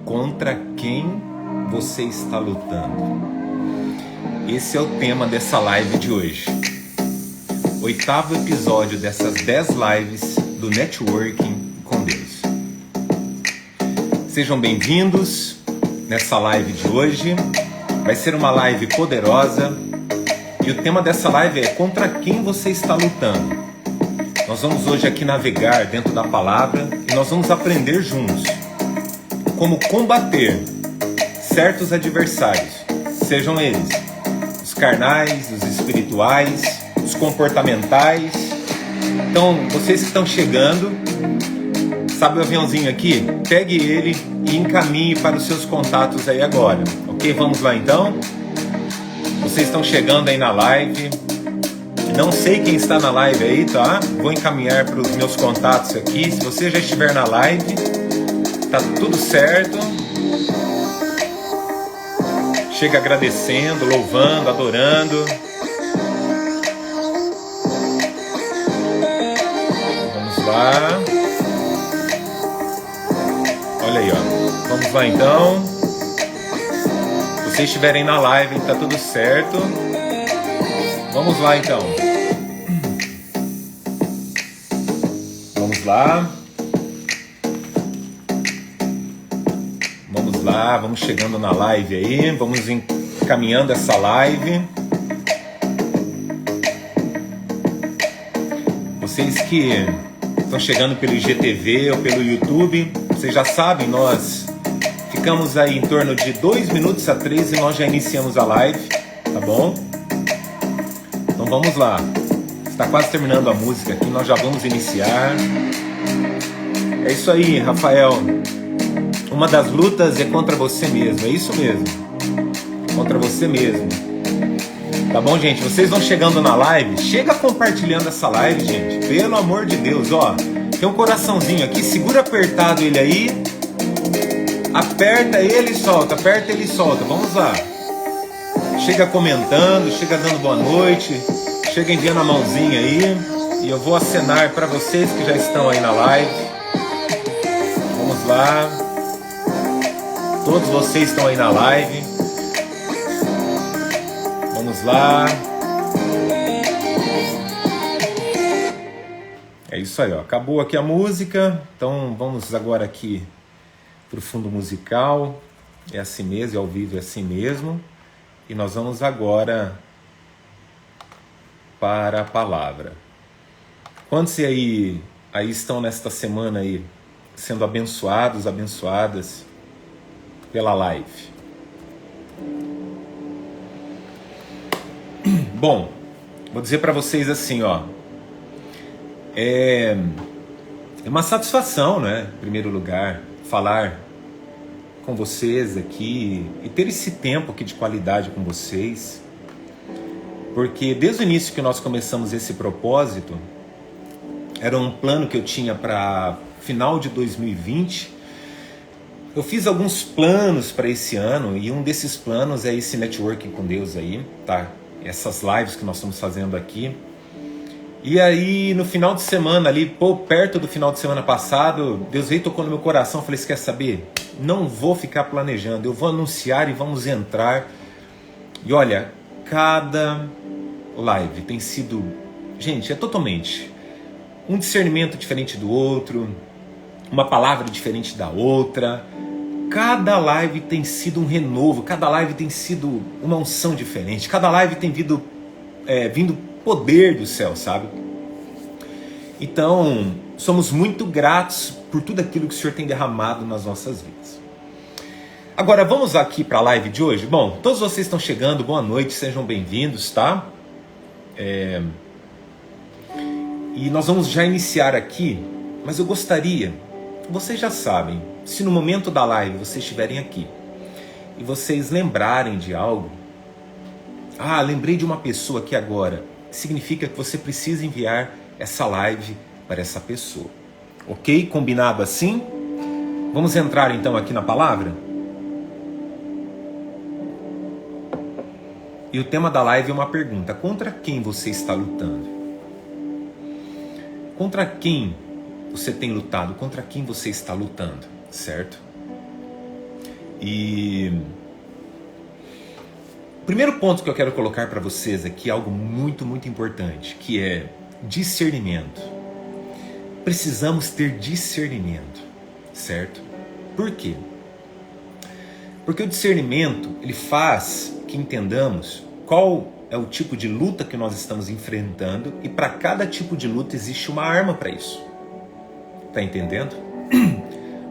Contra quem você está lutando? Esse é o tema dessa live de hoje. 8º episódio dessas 10 lives do Networking com Deus. Sejam bem-vindos nessa live de hoje. Vai ser uma live poderosa e o tema dessa live é contra quem você está lutando. Nós vamos hoje aqui navegar dentro da palavra e nós vamos aprender juntos como combater certos adversários, sejam eles os carnais, os espirituais, os comportamentais. Então, vocês que estão chegando, sabe o aviãozinho aqui? Pegue ele e encaminhe para os seus contatos aí agora, ok? Vamos lá então? Vocês estão chegando aí na live. Não sei quem está na live aí, tá? Vou encaminhar para os meus contatos aqui. Se você já estiver na live, tá tudo certo. Chega agradecendo, louvando, adorando. Vamos lá. Olha aí, ó. Vamos lá então. Se vocês estiverem na live, tá tudo certo. Vamos lá então. Vamos lá. Vamos lá, vamos chegando na live aí, vamos encaminhando essa live. Vocês que estão chegando pelo IGTV ou pelo YouTube, vocês já sabem, nós ficamos aí em torno de 2 minutos a 3 e nós já iniciamos a live, tá bom? Então vamos lá. Está quase terminando a música aqui, nós já vamos iniciar. É isso aí, Rafael. Uma das lutas é contra você mesmo, é isso mesmo. Contra você mesmo. Tá bom, gente? Vocês vão chegando na live, chega compartilhando essa live, gente. Pelo amor de Deus, ó. Tem um coraçãozinho aqui, segura apertado ele aí. Aperta ele e solta, aperta ele e solta. Vamos lá. Chega comentando, chega dando boa noite, chega enviando a mãozinha aí. E eu vou acenar para vocês que já estão aí na live. Vamos lá. Todos vocês estão aí na live. Vamos lá. É isso aí, ó. Acabou aqui a música. Então vamos agora aqui para o fundo musical. É assim mesmo, é ao vivo, é assim mesmo. E nós vamos agora para a palavra. Quantos aí estão nesta semana aí sendo abençoados, abençoadas pela live? Bom, vou dizer para vocês assim, ó. É uma satisfação, né? Em primeiro lugar, falar com vocês aqui e ter esse tempo aqui de qualidade com vocês, porque desde o início que nós começamos esse propósito, era um plano que eu tinha para final de 2020. Eu fiz alguns planos para esse ano e um desses planos é esse Networking com Deus aí, tá? Essas lives que nós estamos fazendo aqui. E aí no final de semana ali, perto do final de semana passado, Deus veio e tocou no meu coração. Eu falei, você quer saber? Não vou ficar planejando, eu vou anunciar e vamos entrar. E olha, cada live tem sido, gente, é totalmente um discernimento diferente do outro, uma palavra diferente da outra. Cada live tem sido um renovo, cada live tem sido uma unção diferente, cada live tem vindo poder do céu, sabe? Então, somos muito gratos por tudo aquilo que o Senhor tem derramado nas nossas vidas. Agora, vamos aqui para a live de hoje? Bom, todos vocês estão chegando, boa noite, sejam bem-vindos, tá? E nós vamos já iniciar aqui, mas eu gostaria, vocês já sabem, se no momento da live vocês estiverem aqui e vocês lembrarem de algo, lembrei de uma pessoa aqui agora, significa que você precisa enviar essa live para essa pessoa, ok? Combinado assim? Vamos entrar então aqui na palavra? E o tema da live é uma pergunta: contra quem você está lutando? Contra quem você tem lutado? Contra quem você está lutando? Certo? E o primeiro ponto que eu quero colocar para vocês aqui é algo muito, muito importante, que é discernimento. Precisamos ter discernimento, certo? Por quê? Porque o discernimento, ele faz que entendamos qual é o tipo de luta que nós estamos enfrentando, e para cada tipo de luta existe uma arma para isso. Tá entendendo?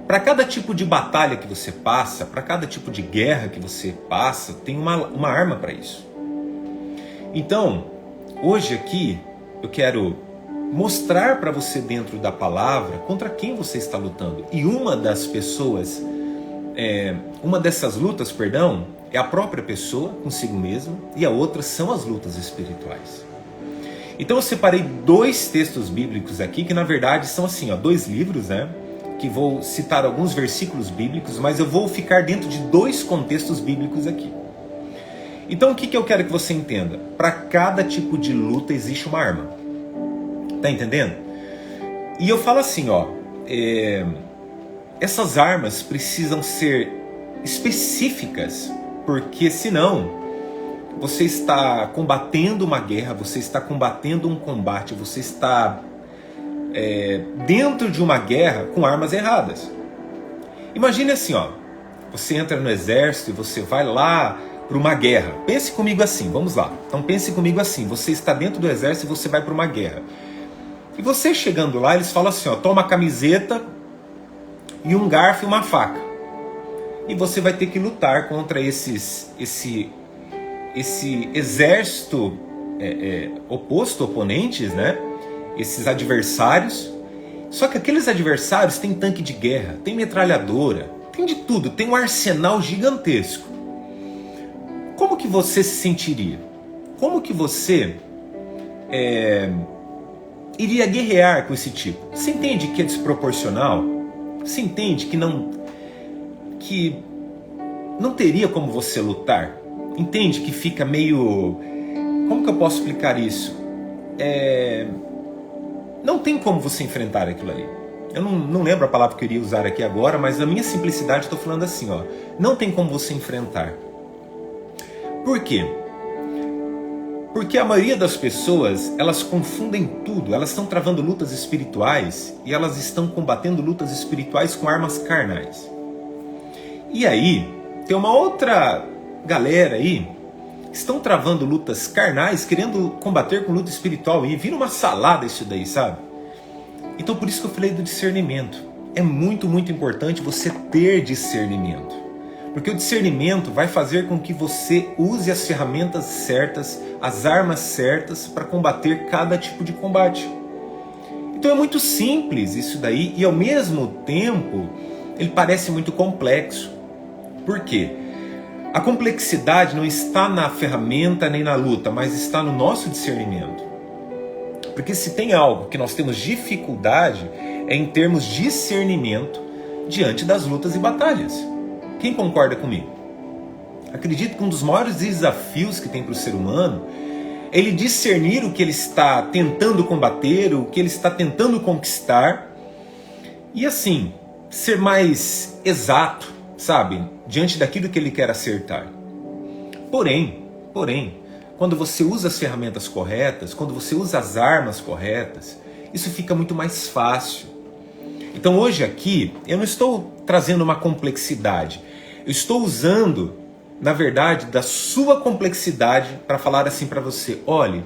Para cada tipo de batalha que você passa, para cada tipo de guerra que você passa, tem uma arma para isso. Então, hoje aqui, eu quero mostrar para você dentro da palavra contra quem você está lutando. E uma dessas lutas, é a própria pessoa consigo mesma, e a outra são as lutas espirituais. Então eu separei 2 textos bíblicos aqui, que na verdade são assim, 2 livros, né? Que vou citar alguns versículos bíblicos, mas eu vou ficar dentro de 2 contextos bíblicos aqui. Então o que eu quero que você entenda? Para cada tipo de luta existe uma arma. Tá entendendo? E eu falo assim, essas armas precisam ser específicas, porque senão você está combatendo uma guerra, você está combatendo um combate, você está dentro de uma guerra com armas erradas. Imagine assim, você entra no exército e você vai lá para uma guerra. Pense comigo assim, vamos lá. Então pense comigo assim, você está dentro do exército e você vai para uma guerra. E você chegando lá, eles falam assim, toma uma camiseta e um garfo e uma faca. E você vai ter que lutar contra esse exército oponentes, né? Esses adversários. Só que aqueles adversários têm tanque de guerra, tem metralhadora, tem de tudo, tem um arsenal gigantesco. Como que você se sentiria? Como que você iria guerrear com esse tipo? Você entende que é desproporcional? Você entende que não teria como você lutar? Entende que fica meio... Como que eu posso explicar isso? Não tem como você enfrentar aquilo ali. Eu não lembro a palavra que eu iria usar aqui agora, mas na minha simplicidade estou falando assim, não tem como você enfrentar. Por quê? Porque a maioria das pessoas, elas confundem tudo, elas estão travando lutas espirituais e elas estão combatendo lutas espirituais com armas carnais. E aí, tem uma outra galera aí que estão travando lutas carnais, querendo combater com luta espiritual, e vira uma salada isso daí, sabe? Então por isso que eu falei do discernimento. É muito, muito importante você ter discernimento. Porque o discernimento vai fazer com que você use as ferramentas certas, as armas certas para combater cada tipo de combate. Então é muito simples isso daí, e ao mesmo tempo ele parece muito complexo. Por quê? A complexidade não está na ferramenta nem na luta, mas está no nosso discernimento. Porque se tem algo que nós temos dificuldade é em termos de discernimento diante das lutas e batalhas. Quem concorda comigo? Acredito que um dos maiores desafios que tem para o ser humano é ele discernir o que ele está tentando combater, o que ele está tentando conquistar, e assim, ser mais exato, sabe, diante daquilo que ele quer acertar. Porém, quando você usa as ferramentas corretas, quando você usa as armas corretas, isso fica muito mais fácil. Então hoje aqui, eu não estou trazendo uma complexidade, eu estou usando, na verdade, da sua complexidade para falar assim para você: olhe,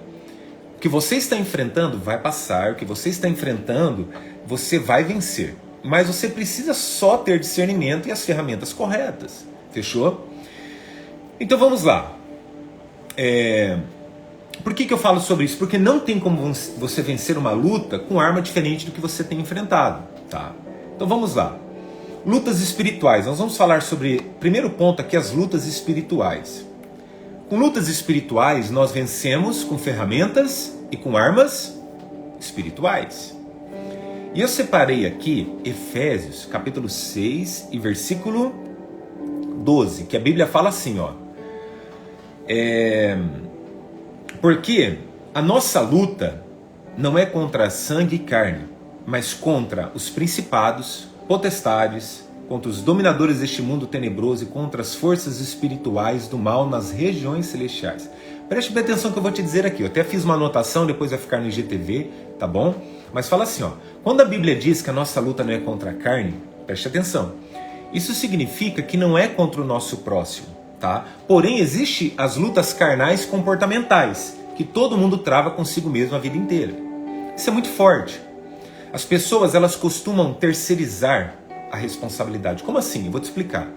o que você está enfrentando vai passar, o que você está enfrentando, você vai vencer. Mas você precisa só ter discernimento e as ferramentas corretas. Fechou? Então vamos lá. Por que eu falo sobre isso? Porque não tem como você vencer uma luta com arma diferente do que você tem enfrentado. Tá? Então vamos lá. Lutas espirituais. Nós vamos falar sobre, primeiro ponto aqui, as lutas espirituais. Com lutas espirituais nós vencemos com ferramentas e com armas espirituais. E eu separei aqui Efésios capítulo 6 e versículo 12, que a Bíblia fala assim, porque a nossa luta não é contra sangue e carne, mas contra os principados, potestades, contra os dominadores deste mundo tenebroso e contra as forças espirituais do mal nas regiões celestiais. Preste bem atenção que eu vou te dizer aqui. Eu até fiz uma anotação, depois vai ficar no IGTV, tá bom? Mas fala assim, ó. Quando a Bíblia diz que a nossa luta não é contra a carne, preste atenção. Isso significa que não é contra o nosso próximo, tá? Porém, existem as lutas carnais comportamentais, que todo mundo trava consigo mesmo a vida inteira. Isso é muito forte. As pessoas, elas costumam terceirizar a responsabilidade. Como assim? Eu vou te explicar.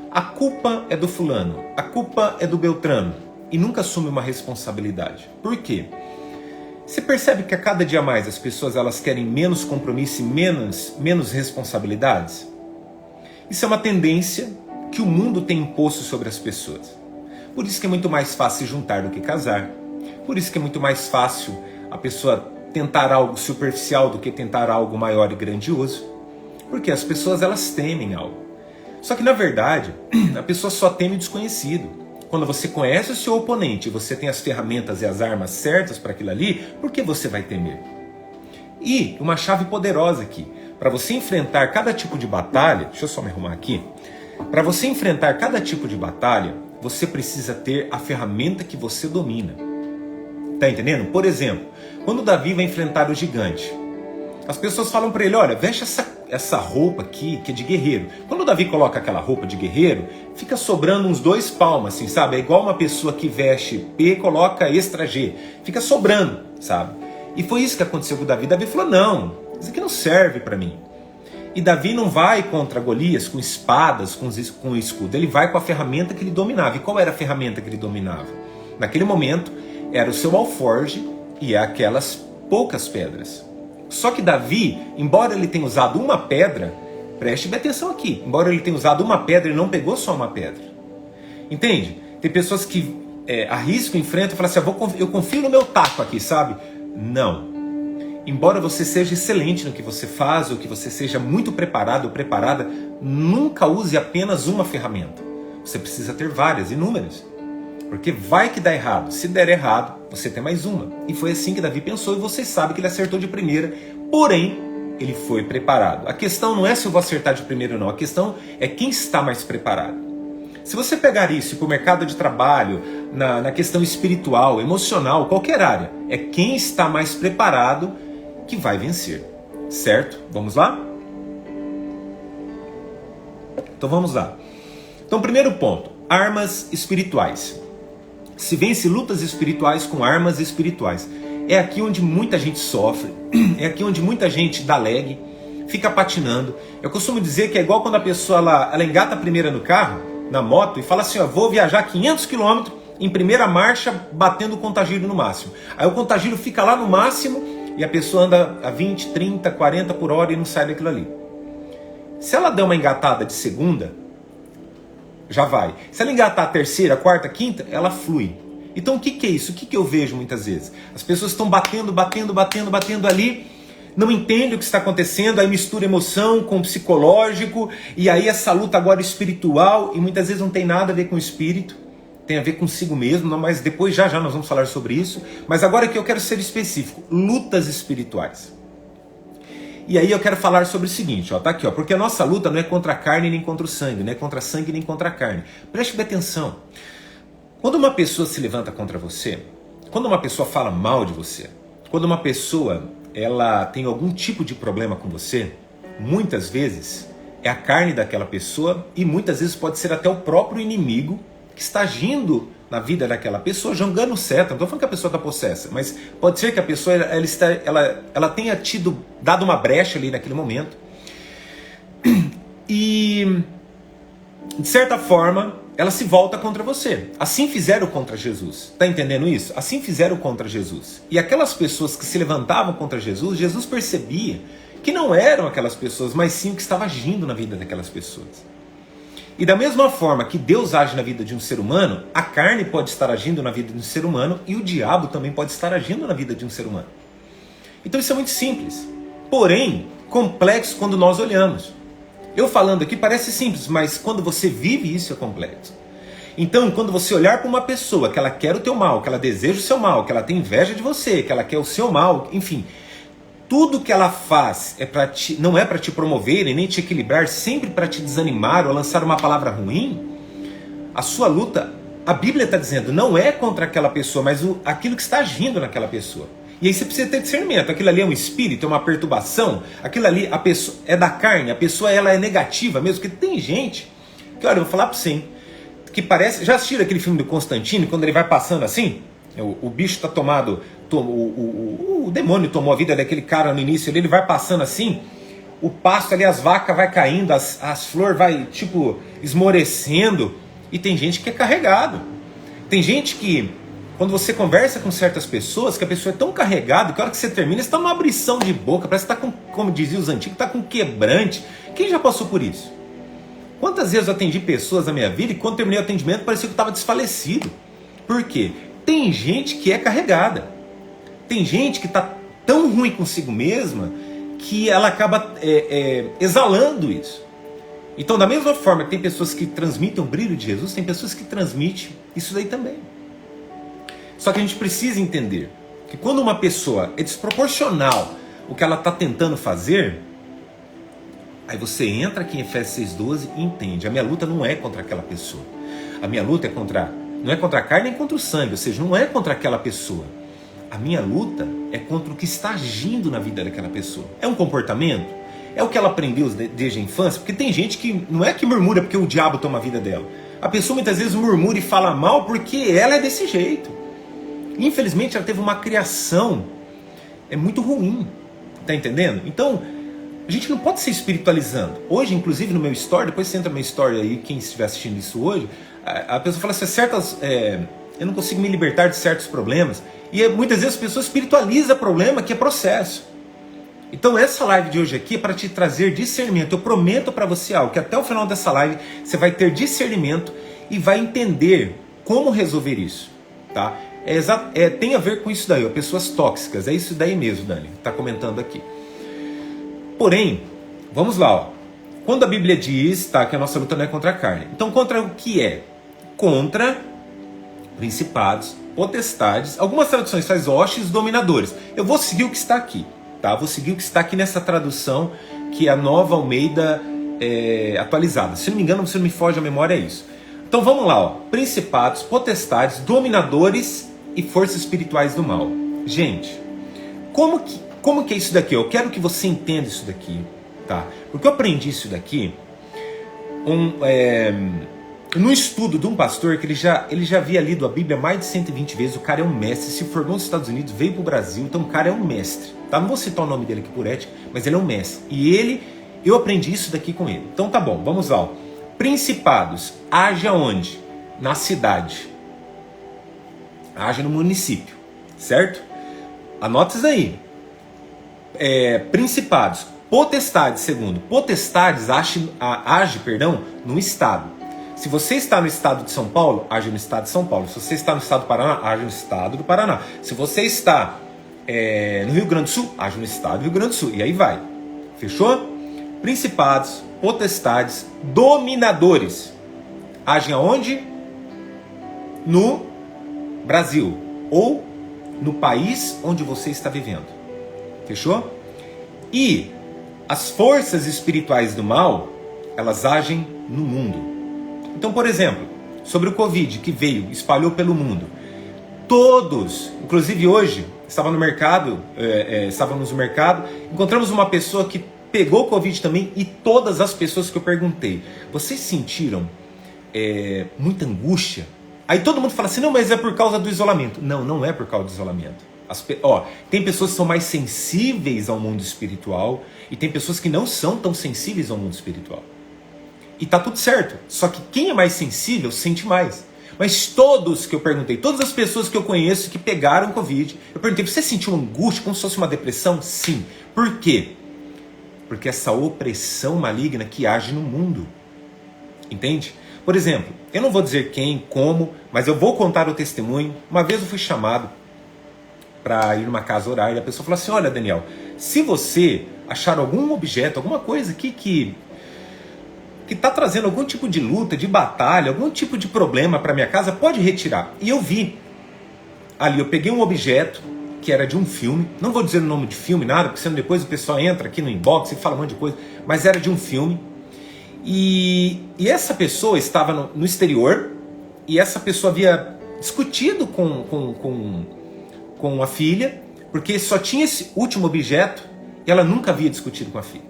A culpa é do fulano, a culpa é do Beltrano, e nunca assume uma responsabilidade. Por quê? Você percebe que a cada dia mais as pessoas, elas querem menos compromisso e menos responsabilidades? Isso é uma tendência que o mundo tem imposto sobre as pessoas. Por isso que é muito mais fácil juntar do que casar. Por isso que é muito mais fácil a pessoa tentar algo superficial do que tentar algo maior e grandioso. Porque as pessoas, elas temem algo. Só que na verdade, a pessoa só teme o desconhecido. Quando você conhece o seu oponente e você tem as ferramentas e as armas certas para aquilo ali, por que você vai temer? E uma chave poderosa aqui, para você enfrentar cada tipo de batalha, deixa eu só me arrumar aqui, para você enfrentar cada tipo de batalha, você precisa ter a ferramenta que você domina. Tá entendendo? Por exemplo, quando Davi vai enfrentar o gigante, as pessoas falam para ele, olha, veste essa roupa aqui que é de guerreiro. Quando o Davi coloca aquela roupa de guerreiro, fica sobrando uns 2 palmos, assim, sabe? É igual uma pessoa que veste P e coloca extra G. Fica sobrando, sabe? E foi isso que aconteceu com o Davi. Davi falou, não, isso aqui não serve para mim. E Davi não vai contra Golias com espadas, com escudo. Ele vai com a ferramenta que ele dominava. E qual era a ferramenta que ele dominava? Naquele momento, era o seu alforge e aquelas poucas pedras. Só que Davi, embora ele tenha usado uma pedra, preste bem atenção aqui, embora ele tenha usado uma pedra, ele não pegou só uma pedra. Entende? Tem pessoas que arriscam, enfrentam e falam assim, eu confio no meu taco aqui, sabe? Não. Embora você seja excelente no que você faz, ou que você seja muito preparado ou preparada, nunca use apenas uma ferramenta. Você precisa ter várias, inúmeras. Porque vai que dá errado. Se der errado, você tem mais uma. E foi assim que Davi pensou, e você sabe que ele acertou de primeira, porém, ele foi preparado. A questão não é se eu vou acertar de primeira ou não, a questão é quem está mais preparado. Se você pegar isso para o mercado de trabalho, na questão espiritual, emocional, qualquer área, é quem está mais preparado que vai vencer. Certo? Vamos lá? Então vamos lá. Então, primeiro ponto, armas espirituais. Se vence lutas espirituais com armas espirituais. É aqui onde muita gente sofre, é aqui onde muita gente dá lag, fica patinando. Eu costumo dizer que é igual quando a pessoa ela engata a primeira no carro, na moto, e fala assim, ó, vou viajar 500 km em primeira marcha, batendo o contagiro no máximo. Aí o contagiro fica lá no máximo e a pessoa anda a 20, 30, 40 por hora e não sai daquilo ali. Se ela der uma engatada de segunda, já vai. Se ela engatar a terceira, quarta, quinta, ela flui. Então o que é isso? O que eu vejo muitas vezes? As pessoas estão batendo ali, não entendem o que está acontecendo, aí mistura emoção com psicológico, e aí essa luta agora espiritual, e muitas vezes não tem nada a ver com o espírito, tem a ver consigo mesmo, mas depois já nós vamos falar sobre isso. Mas agora que eu quero ser específico, lutas espirituais. E aí eu quero falar sobre o seguinte, ó, tá aqui, ó, porque a nossa luta não é contra a carne nem contra o sangue, não é contra sangue nem contra a carne. Preste bem atenção. Quando uma pessoa se levanta contra você, quando uma pessoa fala mal de você, quando uma pessoa ela tem algum tipo de problema com você, muitas vezes é a carne daquela pessoa e muitas vezes pode ser até o próprio inimigo que está agindo na vida daquela pessoa, jogando seta. Não estou falando que a pessoa está possessa, mas pode ser que a pessoa ela tenha dado uma brecha ali naquele momento e, de certa forma, ela se volta contra você. Assim fizeram contra Jesus. Está entendendo isso? Assim fizeram contra Jesus. E aquelas pessoas que se levantavam contra Jesus, Jesus percebia que não eram aquelas pessoas, mas sim o que estava agindo na vida daquelas pessoas. E da mesma forma que Deus age na vida de um ser humano, a carne pode estar agindo na vida de um ser humano e o diabo também pode estar agindo na vida de um ser humano. Então isso é muito simples, porém complexo quando nós olhamos. Eu falando aqui parece simples, mas quando você vive isso é complexo. Então quando você olhar para uma pessoa que ela quer o teu mal, que ela deseja o seu mal, que ela tem inveja de você, que ela quer o seu mal, enfim, tudo que ela faz não é para te promover e nem te equilibrar, sempre para te desanimar ou lançar uma palavra ruim, a sua luta, a Bíblia está dizendo, não é contra aquela pessoa, mas aquilo que está agindo naquela pessoa. E aí você precisa ter discernimento. Aquilo ali é um espírito, é uma perturbação. Aquilo ali, a pessoa é da carne, a pessoa ela é negativa mesmo. Porque tem gente que, olha, eu vou falar para você, hein, que parece... Já assistiram aquele filme do Constantino, quando ele vai passando assim? O bicho está tomado... O demônio tomou a vida daquele cara no início, ele vai passando assim, o pasto ali, as vacas vai caindo, as flores vai, tipo, esmorecendo. E tem gente que é carregado. Tem gente que... Quando você conversa com certas pessoas, que a pessoa é tão carregada, que a hora que você termina, você está numa abrição de boca, parece que está com, como diziam os antigos, está com quebrante. Quem já passou por isso? Quantas vezes eu atendi pessoas na minha vida e quando terminei o atendimento parecia que eu estava desfalecido? Por quê? Tem gente que é carregada. Tem gente que está tão ruim consigo mesma que ela acaba exalando isso. Então, da mesma forma que tem pessoas que transmitem o brilho de Jesus, tem pessoas que transmitem isso daí também. Só que a gente precisa entender que quando uma pessoa é desproporcional o que ela está tentando fazer, aí você entra aqui em Efésios 6,12 e entende. A minha luta não é contra aquela pessoa. A minha luta não é contra a carne nem contra o sangue, ou seja, não é contra aquela pessoa. A minha luta é contra o que está agindo na vida daquela pessoa. É um comportamento? É o que ela aprendeu desde a infância? Porque tem gente que não é que murmura porque o diabo toma a vida dela. A pessoa muitas vezes murmura e fala mal porque ela é desse jeito. Infelizmente ela teve uma criação muito ruim, tá entendendo? Então a gente não pode ser espiritualizando. Hoje, inclusive no meu story, depois você entra no meu story aí, quem estiver assistindo isso hoje, a pessoa fala assim, eu não consigo me libertar de certos problemas. E muitas vezes as pessoas espiritualizam o problema, que é processo. Então essa live de hoje aqui é para te trazer discernimento. Eu prometo para você algo, que até o final dessa live você vai ter discernimento e vai entender como resolver isso, tá? Tem a ver com isso daí, ó, pessoas tóxicas, é isso daí mesmo, Dani, está comentando aqui. Porém, vamos lá, ó. Quando a Bíblia diz, tá, que a nossa luta não é contra a carne, então contra o que é? Contra principados, potestades, algumas traduções faz hostes, dominadores. Eu vou seguir o que está aqui, tá? Vou seguir o que está aqui nessa tradução, que é a Nova Almeida atualizada. Se não me engano, se não me foge a memória, é isso. Então vamos lá, ó. Principados, potestades, dominadores e forças espirituais do mal. Gente, como que é isso daqui? Eu quero que você entenda isso daqui, tá? Porque eu aprendi isso daqui no estudo de um pastor que ele já havia lido a Bíblia mais de 120 vezes. O cara é um mestre, se formou nos Estados Unidos, veio para o Brasil, então o cara é um mestre, tá? Não vou citar o nome dele aqui por ética, mas ele é um mestre. E eu aprendi isso daqui com ele. Então tá bom, vamos lá, ó. Principados, age aonde? Na cidade. Age no município, certo? Anota isso aí. Principados, potestades, segundo. Potestades age no estado. Se você está no estado de São Paulo, age no estado de São Paulo. Se você está no estado do Paraná, age no estado do Paraná. Se você está no Rio Grande do Sul, age no estado do Rio Grande do Sul. E aí vai. Fechou? Principados, potestades, dominadores. Agem aonde? No Brasil. Ou no país onde você está vivendo. Fechou? E as forças espirituais do mal, elas agem no mundo. Então, por exemplo, sobre o Covid que veio, espalhou pelo mundo. Todos, inclusive hoje, estávamos no mercado, encontramos uma pessoa que pegou Covid também, e todas as pessoas que eu perguntei, vocês sentiram muita angústia? Aí todo mundo fala assim, não, mas é por causa do isolamento. Não, não é por causa do isolamento. Tem pessoas que são mais sensíveis ao mundo espiritual e tem pessoas que não são tão sensíveis ao mundo espiritual. E tá tudo certo. Só que quem é mais sensível sente mais. Mas todos que eu perguntei, todas as pessoas que eu conheço que pegaram Covid, eu perguntei, você sentiu angústia como se fosse uma depressão? Sim. Por quê? Porque essa opressão maligna que age no mundo. Entende? Por exemplo, eu não vou dizer quem, como, mas eu vou contar o testemunho. Uma vez eu fui chamado para ir numa casa orar e a pessoa falou assim, olha Daniel, se você achar algum objeto, alguma coisa aqui que está trazendo algum tipo de luta, de batalha, algum tipo de problema para minha casa, pode retirar. E eu vi ali, eu peguei um objeto que era de um filme. Não vou dizer o nome de filme, nada, porque senão depois o pessoal entra aqui no inbox e fala um monte de coisa. Mas era de um filme. E essa pessoa estava no exterior. E essa pessoa havia discutido com a filha, porque só tinha esse último objeto e ela nunca havia discutido com a filha.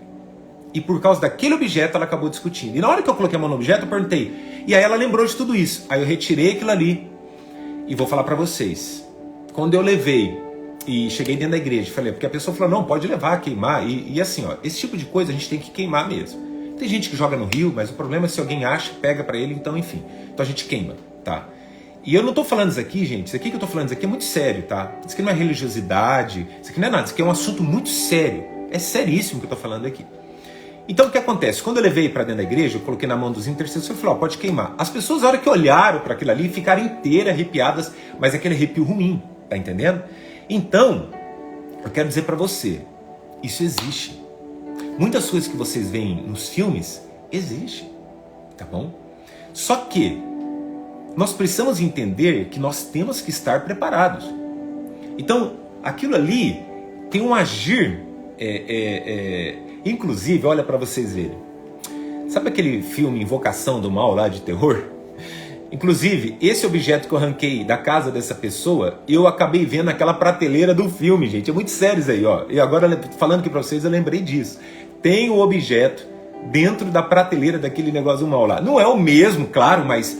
E por causa daquele objeto ela acabou discutindo. E na hora que eu coloquei a mão no objeto eu perguntei. E aí ela lembrou de tudo isso. Aí eu retirei aquilo ali e vou falar para vocês. Quando eu levei e cheguei dentro da igreja, falei, porque a pessoa falou, não, pode levar, queimar. E assim, ó, esse tipo de coisa a gente tem que queimar mesmo. Tem gente que joga no rio, mas o problema é se alguém acha, pega para ele, então enfim. Então a gente queima, tá? E eu não tô falando isso aqui, gente, isso aqui que eu tô falando, isso aqui é muito sério, tá? Isso aqui não é religiosidade, isso aqui não é nada, isso aqui é um assunto muito sério. É seríssimo que eu tô falando aqui. Então o que acontece? Quando eu levei para dentro da igreja, eu coloquei na mão dos intercessores e falei, ó, pode queimar. As pessoas, na hora que olharam para aquilo ali, ficaram inteiras arrepiadas, mas aquele arrepio ruim, tá entendendo? Então, eu quero dizer para você, isso existe. Muitas coisas que vocês veem nos filmes, existe, tá bom? Só que nós precisamos entender que nós temos que estar preparados. Então, aquilo ali tem um agir, inclusive, olha para vocês verem. Sabe aquele filme Invocação do Mal lá de terror? Inclusive, esse objeto que eu arranquei da casa dessa pessoa, eu acabei vendo naquela prateleira do filme, gente. É muito sério isso aí, ó. E agora, falando aqui pra vocês, eu lembrei disso. Tem o objeto dentro da prateleira daquele negócio do mal lá. Não é o mesmo, claro, mas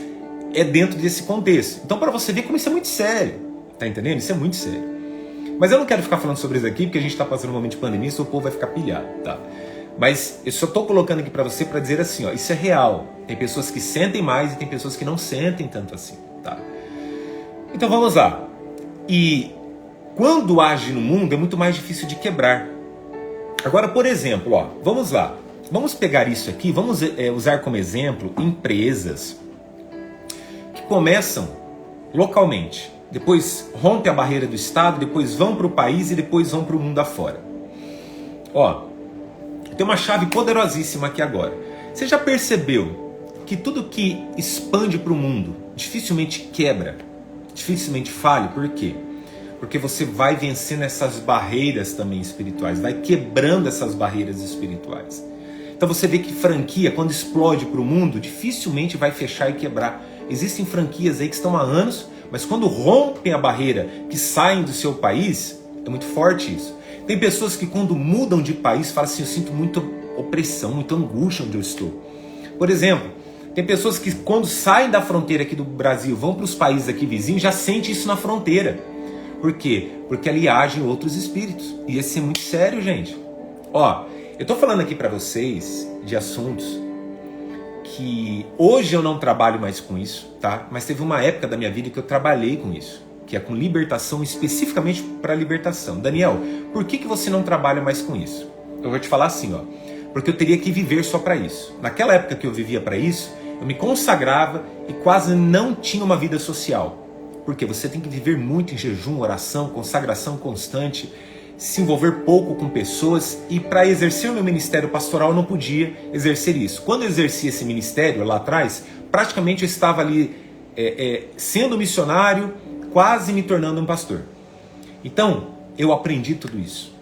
é dentro desse contexto. Então, para você ver como isso é muito sério. Tá entendendo? Isso é muito sério. Mas eu não quero ficar falando sobre isso aqui, porque a gente tá passando um momento de pandemia, o povo vai ficar pilhado, tá? Mas eu só tô colocando aqui para você para dizer assim, ó, isso é real. Tem pessoas que sentem mais e tem pessoas que não sentem tanto assim, tá? Então vamos lá. E quando age no mundo é muito mais difícil de quebrar. Agora, por exemplo, ó, vamos lá. Vamos pegar isso aqui, vamos usar como exemplo empresas que começam localmente, depois rompe a barreira do estado, depois vão para o país e depois vão para o mundo afora. Ó, tem uma chave poderosíssima aqui agora. Você já percebeu que tudo que expande para o mundo dificilmente quebra, dificilmente falha? Por quê? Porque você vai vencendo essas barreiras também espirituais, vai quebrando essas barreiras espirituais. Então você vê que franquia, quando explode para o mundo, dificilmente vai fechar e quebrar. Existem franquias aí que estão há anos, mas quando rompem a barreira, que saem do seu país, é muito forte isso. Tem pessoas que quando mudam de país falam assim, eu sinto muita opressão, muita angústia onde eu estou. Por exemplo, tem pessoas que quando saem da fronteira aqui do Brasil, vão para os países aqui vizinhos, já sentem isso na fronteira. Por quê? Porque ali agem outros espíritos. E isso é muito sério, gente. Ó, eu estou falando aqui para vocês de assuntos que hoje eu não trabalho mais com isso, tá? Mas teve uma época da minha vida que eu trabalhei com isso. Que é com libertação, especificamente para libertação. Daniel, por que você não trabalha mais com isso? Eu vou te falar assim, ó, porque eu teria que viver só para isso. Naquela época que eu vivia para isso, eu me consagrava e quase não tinha uma vida social. Porque você tem que viver muito em jejum, oração, consagração constante, se envolver pouco com pessoas, e para exercer o meu ministério pastoral eu não podia exercer isso. Quando eu exercia esse ministério lá atrás, praticamente eu estava ali sendo missionário, quase me tornando um pastor. Então, eu aprendi tudo isso.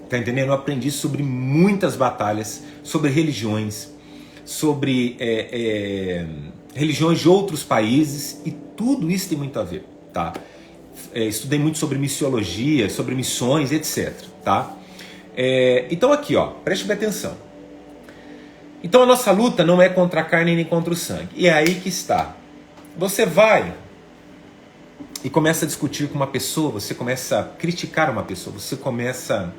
Tá entendendo? Eu aprendi sobre muitas batalhas, sobre religiões, sobre religiões de outros países, e tudo isso tem muito a ver, tá? Estudei muito sobre missiologia, sobre missões, etc, tá? Então aqui, ó, preste bem atenção. Então a nossa luta não é contra a carne nem contra o sangue. E é aí que está. Você vai e começa a discutir com uma pessoa, você começa a criticar uma pessoa, você começa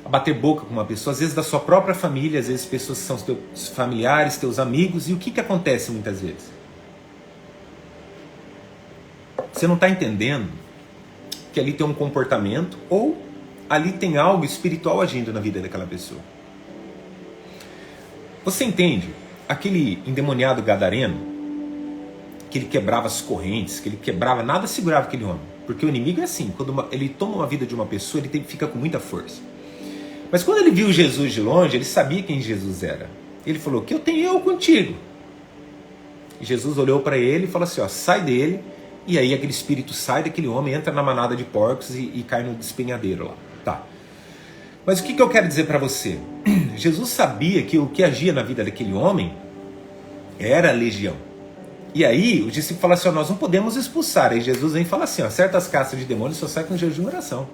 a bater boca com uma pessoa, às vezes da sua própria família, às vezes pessoas que são teus familiares, teus amigos, e o que acontece muitas vezes? Você não está entendendo que ali tem um comportamento, ou ali tem algo espiritual agindo na vida daquela pessoa. Você entende? Aquele endemoniado gadareno, que ele quebrava as correntes, que ele quebrava, nada segurava aquele homem. Porque o inimigo é assim, quando ele toma uma vida de uma pessoa, ele fica com muita força. Mas quando ele viu Jesus de longe, ele sabia quem Jesus era. Ele falou, que eu tenho eu contigo. E Jesus olhou para ele e falou assim, ó, sai dele, E aí aquele espírito sai daquele homem, entra na manada de porcos e cai no despenhadeiro lá. Tá. Mas o que eu quero dizer para você? Jesus sabia que o que agia na vida daquele homem era a legião. E aí os discípulos falam assim, nós não podemos expulsar. Aí Jesus vem e fala assim, certas castas de demônios só saem com jejum e oração.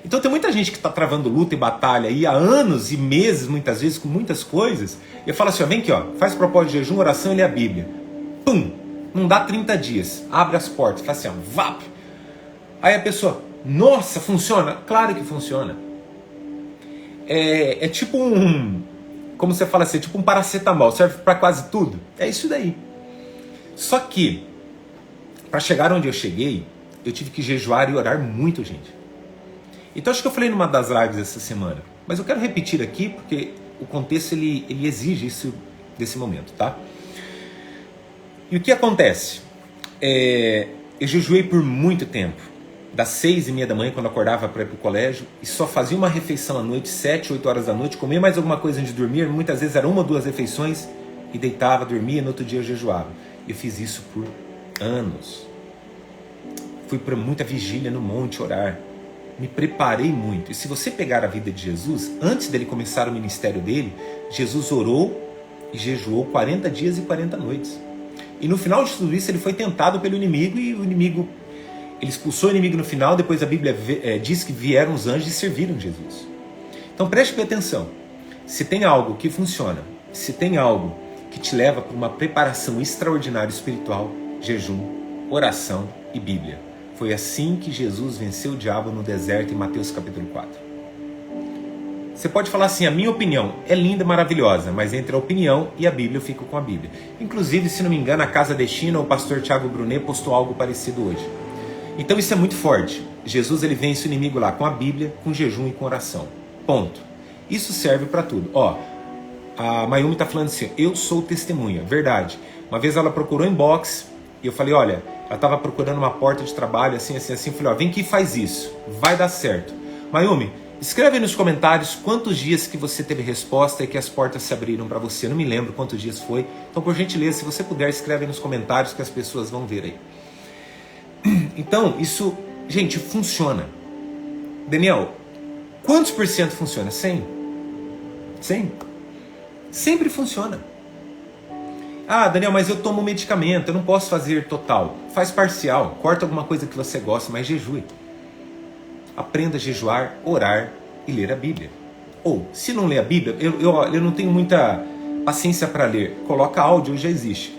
Então tem muita gente que está travando luta e batalha aí há anos e meses, muitas vezes, com muitas coisas. E eu falo assim, vem aqui, faz propósito de jejum, oração e lê a Bíblia. Pum! Não dá 30 dias. Abre as portas, faz assim, vap! Aí a pessoa, nossa, funciona? Claro que funciona. É tipo como você fala assim, tipo um paracetamol, serve para quase tudo. É isso daí. Só que, para chegar onde eu cheguei, eu tive que jejuar e orar muito, gente. Então acho que eu falei numa das lives essa semana, mas eu quero repetir aqui porque o contexto ele exige isso desse momento, tá? E o que acontece? Eu jejuei por muito tempo, das 6:30 da manhã quando eu acordava para ir para o colégio, e só fazia uma refeição à noite, 7, 8 horas da noite, comia mais alguma coisa antes de dormir, muitas vezes eram 1 ou 2 refeições, e deitava, dormia, e no outro dia eu jejuava. Eu fiz isso por anos. Fui para muita vigília no monte orar. Me preparei muito. E se você pegar a vida de Jesus, antes dele começar o ministério dele, Jesus orou e jejuou 40 dias e 40 noites. E no final de tudo isso ele foi tentado pelo inimigo, e o inimigo, ele expulsou o inimigo no final. Depois a Bíblia diz que vieram os anjos e serviram Jesus. Então preste bem atenção. Se tem algo que funciona, se tem algo que te leva para uma preparação extraordinária espiritual, jejum, oração e Bíblia. Foi assim que Jesus venceu o diabo no deserto em Mateus capítulo 4. Você pode falar assim, a minha opinião é linda, maravilhosa, mas entre a opinião e a Bíblia eu fico com a Bíblia. Inclusive, se não me engano, a Casa Destina, o pastor Thiago Brunet postou algo parecido hoje. Então isso é muito forte. Jesus ele vence o inimigo lá com a Bíblia, com jejum e com oração. Ponto. Isso serve para tudo. A Mayumi está falando assim, eu sou testemunha, verdade. Uma vez ela procurou inbox e eu falei, olha, ela estava procurando uma porta de trabalho, assim, falei, vem aqui e faz isso, vai dar certo. Mayumi, escreve aí nos comentários quantos dias que você teve resposta e que as portas se abriram para você. Eu não me lembro quantos dias foi, então por gentileza, se você puder, escreve aí nos comentários que as pessoas vão ver aí. Então, isso, gente, funciona. Daniel, quantos por cento funciona? 100? 100? Sempre funciona. Daniel, mas eu tomo medicamento, eu não posso fazer total. Faz parcial, corta alguma coisa que você gosta, mas jejue. Aprenda a jejuar, orar e ler a Bíblia. Ou, se não ler a Bíblia, eu não tenho muita paciência para ler. Coloca áudio, já existe.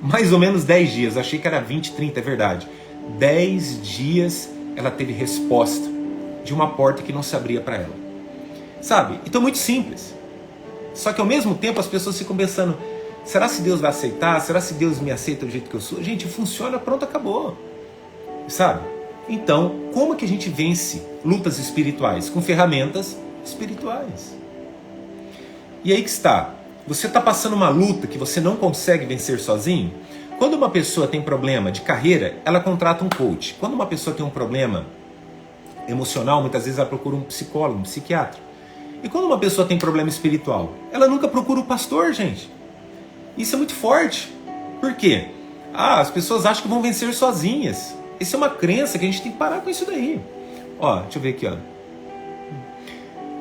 Mais ou menos 10 dias, achei que era 20, 30, é verdade. 10 dias ela teve resposta de uma porta que não se abria para ela. Sabe? Então é muito simples. Só que ao mesmo tempo as pessoas ficam pensando, será se Deus vai aceitar? Será se Deus me aceita do jeito que eu sou? Gente, funciona, pronto, acabou. Sabe? Então, como que a gente vence lutas espirituais? Com ferramentas espirituais. E aí que está. Você está passando uma luta que você não consegue vencer sozinho? Quando uma pessoa tem problema de carreira, ela contrata um coach. Quando uma pessoa tem um problema emocional, muitas vezes ela procura um psicólogo, um psiquiatra. E quando uma pessoa tem problema espiritual, ela nunca procura o pastor, gente. Isso é muito forte. Por quê? As pessoas acham que vão vencer sozinhas. Isso é uma crença que a gente tem que parar com isso daí. Deixa eu ver aqui,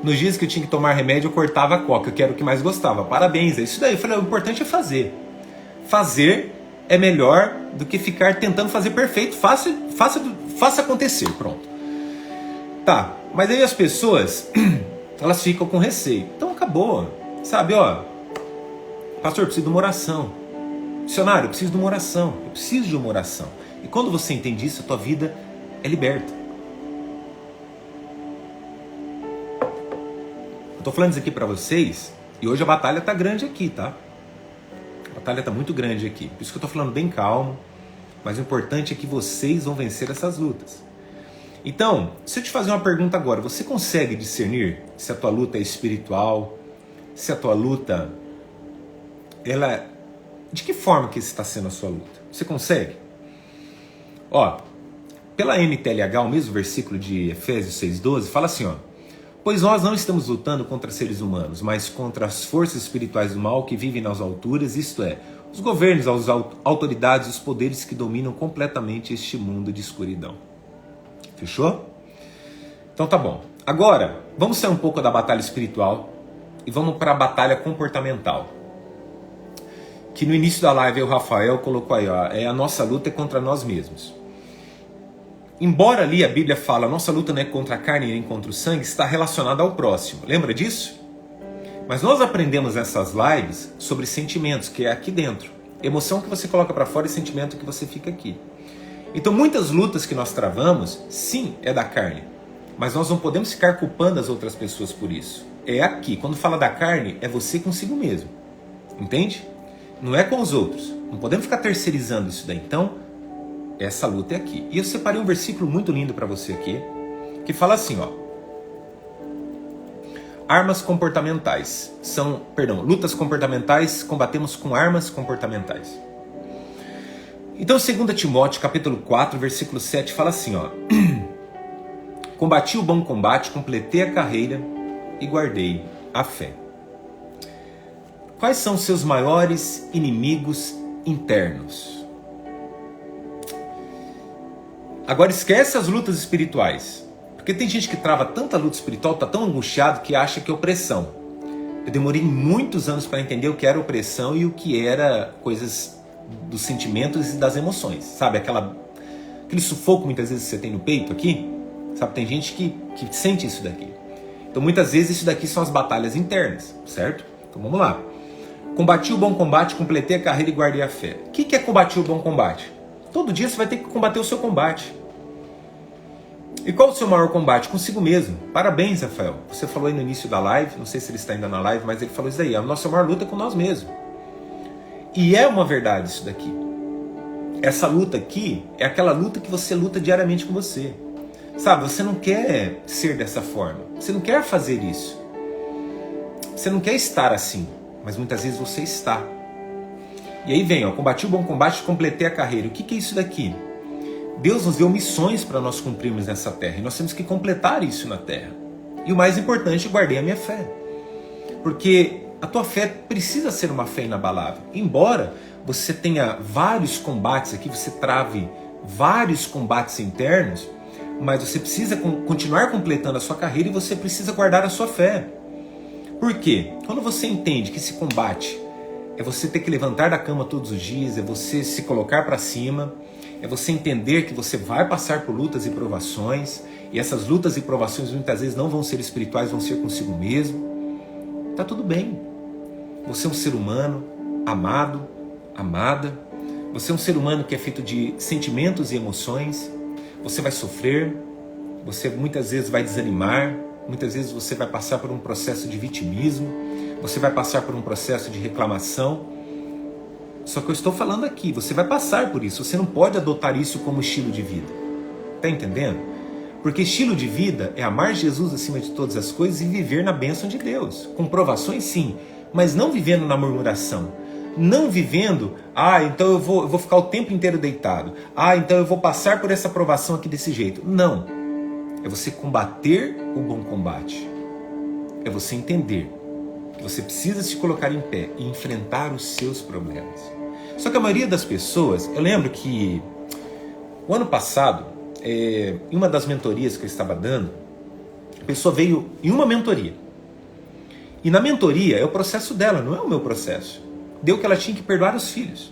Nos dias que eu tinha que tomar remédio, eu cortava a coca, que era o que mais gostava. Parabéns, é isso daí. Eu falei, o importante é fazer. Fazer é melhor do que ficar tentando fazer perfeito. Faça acontecer, pronto. Tá, mas aí as pessoas, elas ficam com receio. Então acabou, sabe, pastor, eu preciso de uma oração. Missionário, eu preciso de uma oração. Eu preciso de uma oração. E quando você entende isso, a tua vida é liberta. Eu tô falando isso aqui pra vocês, e hoje a batalha tá grande aqui, tá? A batalha tá muito grande aqui. Por isso que eu tô falando bem calmo, mas o importante é que vocês vão vencer essas lutas. Então, se eu te fazer uma pergunta agora, você consegue discernir se a tua luta é espiritual, se a tua luta, de que forma que está sendo a sua luta? Você consegue? Pela NTLH, o mesmo versículo de Efésios 6,12, fala assim, pois nós não estamos lutando contra seres humanos, mas contra as forças espirituais do mal que vivem nas alturas, isto é, Os governos, as autoridades, os poderes que dominam completamente este mundo de escuridão. Fechou? Então tá bom. Agora, vamos sair um pouco da batalha espiritual e vamos para a batalha comportamental. Que no início da live o Rafael colocou aí, ó, a nossa luta é contra nós mesmos. Embora ali a Bíblia fala, a nossa luta não é contra a carne nem contra o sangue, está relacionada ao próximo. Lembra disso? Mas nós aprendemos nessas lives sobre sentimentos, que é aqui dentro. Emoção que você coloca para fora e sentimento que você fica aqui. Então muitas lutas que nós travamos, sim, é da carne. Mas nós não podemos ficar culpando as outras pessoas por isso. É aqui. Quando fala da carne, é você consigo mesmo. Entende? Não é com os outros. Não podemos ficar terceirizando isso daí. Então, essa luta é aqui. E eu separei um versículo muito lindo para você aqui, que fala assim, ó. Armas comportamentais. Lutas comportamentais, combatemos com armas comportamentais. Então, 2 Timóteo, capítulo 4, versículo 7, fala assim, ó. Combati o bom combate, completei a carreira e guardei a fé. Quais são os seus maiores inimigos internos? Agora esquece as lutas espirituais. Porque tem gente que trava tanta luta espiritual, está tão angustiado que acha que é opressão. Eu demorei muitos anos para entender o que era opressão e o que era coisas dos sentimentos e das emoções. Sabe, aquele sufoco muitas vezes que você tem no peito aqui? Sabe, tem gente que sente isso daqui. Então muitas vezes isso daqui são as batalhas internas, certo? Então vamos lá. Combati o bom combate, completei a carreira e guardei a fé. O que é combater o bom combate? Todo dia você vai ter que combater o seu combate. E qual o seu maior combate? Consigo mesmo. Parabéns, Rafael. Você falou aí no início da live, não sei se ele está ainda na live, mas ele falou isso aí. A nossa maior luta é com nós mesmos. E é uma verdade isso daqui. Essa luta aqui é aquela luta que você luta diariamente com você. Sabe, você não quer ser dessa forma. Você não quer fazer isso. Você não quer estar assim. Mas muitas vezes você está. E aí vem, ó, combati o bom combate, completei a carreira. O que é isso daqui? Deus nos deu missões para nós cumprirmos nessa terra. E nós temos que completar isso na terra. E o mais importante, guardei a minha fé. Porque a tua fé precisa ser uma fé inabalável. Embora você tenha vários combates aqui, você trave vários combates internos, mas você precisa continuar completando a sua carreira e você precisa guardar a sua fé. Por quê? Quando você entende que esse combate é você ter que levantar da cama todos os dias, é você se colocar para cima, é você entender que você vai passar por lutas e provações, e essas lutas e provações muitas vezes não vão ser espirituais, vão ser consigo mesmo, tá tudo bem. Você é um ser humano amado, amada, você é um ser humano que é feito de sentimentos e emoções, você vai sofrer, você muitas vezes vai desanimar, muitas vezes você vai passar por um processo de vitimismo, você vai passar por um processo de reclamação. Só que eu estou falando aqui, você vai passar por isso, você não pode adotar isso como estilo de vida. Tá entendendo? Porque estilo de vida é amar Jesus acima de todas as coisas e viver na bênção de Deus. Com provações sim, mas não vivendo na murmuração. Não vivendo, então eu vou ficar o tempo inteiro deitado. Então eu vou passar por essa provação aqui desse jeito. Não. É você combater o bom combate. É você entender que você precisa se colocar em pé e enfrentar os seus problemas. Só que a maioria das pessoas, eu lembro que o ano passado, em uma das mentorias que eu estava dando, a pessoa veio em uma mentoria. E na mentoria é o processo dela, não é o meu processo. Deu que ela tinha que perdoar os filhos.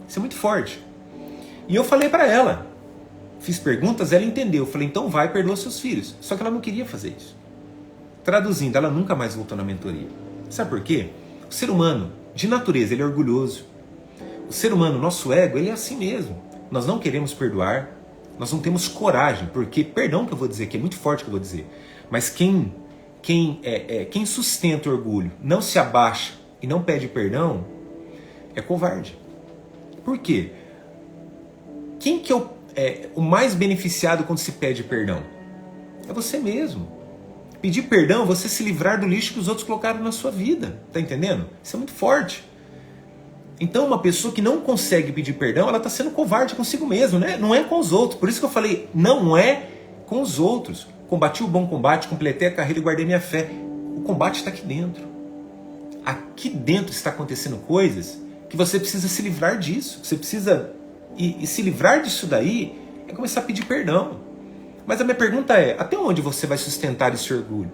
Isso é muito forte. E eu falei para ela, fiz perguntas, ela entendeu. Eu falei, então vai, perdoa seus filhos. Só que ela não queria fazer isso. Traduzindo, ela nunca mais voltou na mentoria. Sabe por quê? O ser humano, de natureza, ele é orgulhoso. O ser humano, nosso ego, ele é assim mesmo. Nós não queremos perdoar, nós não temos coragem, porque, perdão que eu vou dizer, que é muito forte que eu vou dizer, mas quem sustenta o orgulho, não se abaixa e não pede perdão, é covarde. Por quê? Quem que é o mais beneficiado quando se pede perdão? É você mesmo. Pedir perdão é você se livrar do lixo que os outros colocaram na sua vida. Tá entendendo? Isso é muito forte. Então uma pessoa que não consegue pedir perdão, ela está sendo covarde consigo mesmo, né? Não é com os outros. Por isso que eu falei, não é com os outros. Combati o bom combate, completei a carreira e guardei minha fé. O combate está aqui dentro. Aqui dentro está acontecendo coisas que você precisa se livrar disso. Você precisa... E se livrar disso daí é começar a pedir perdão. Mas a minha pergunta é, até onde você vai sustentar esse orgulho?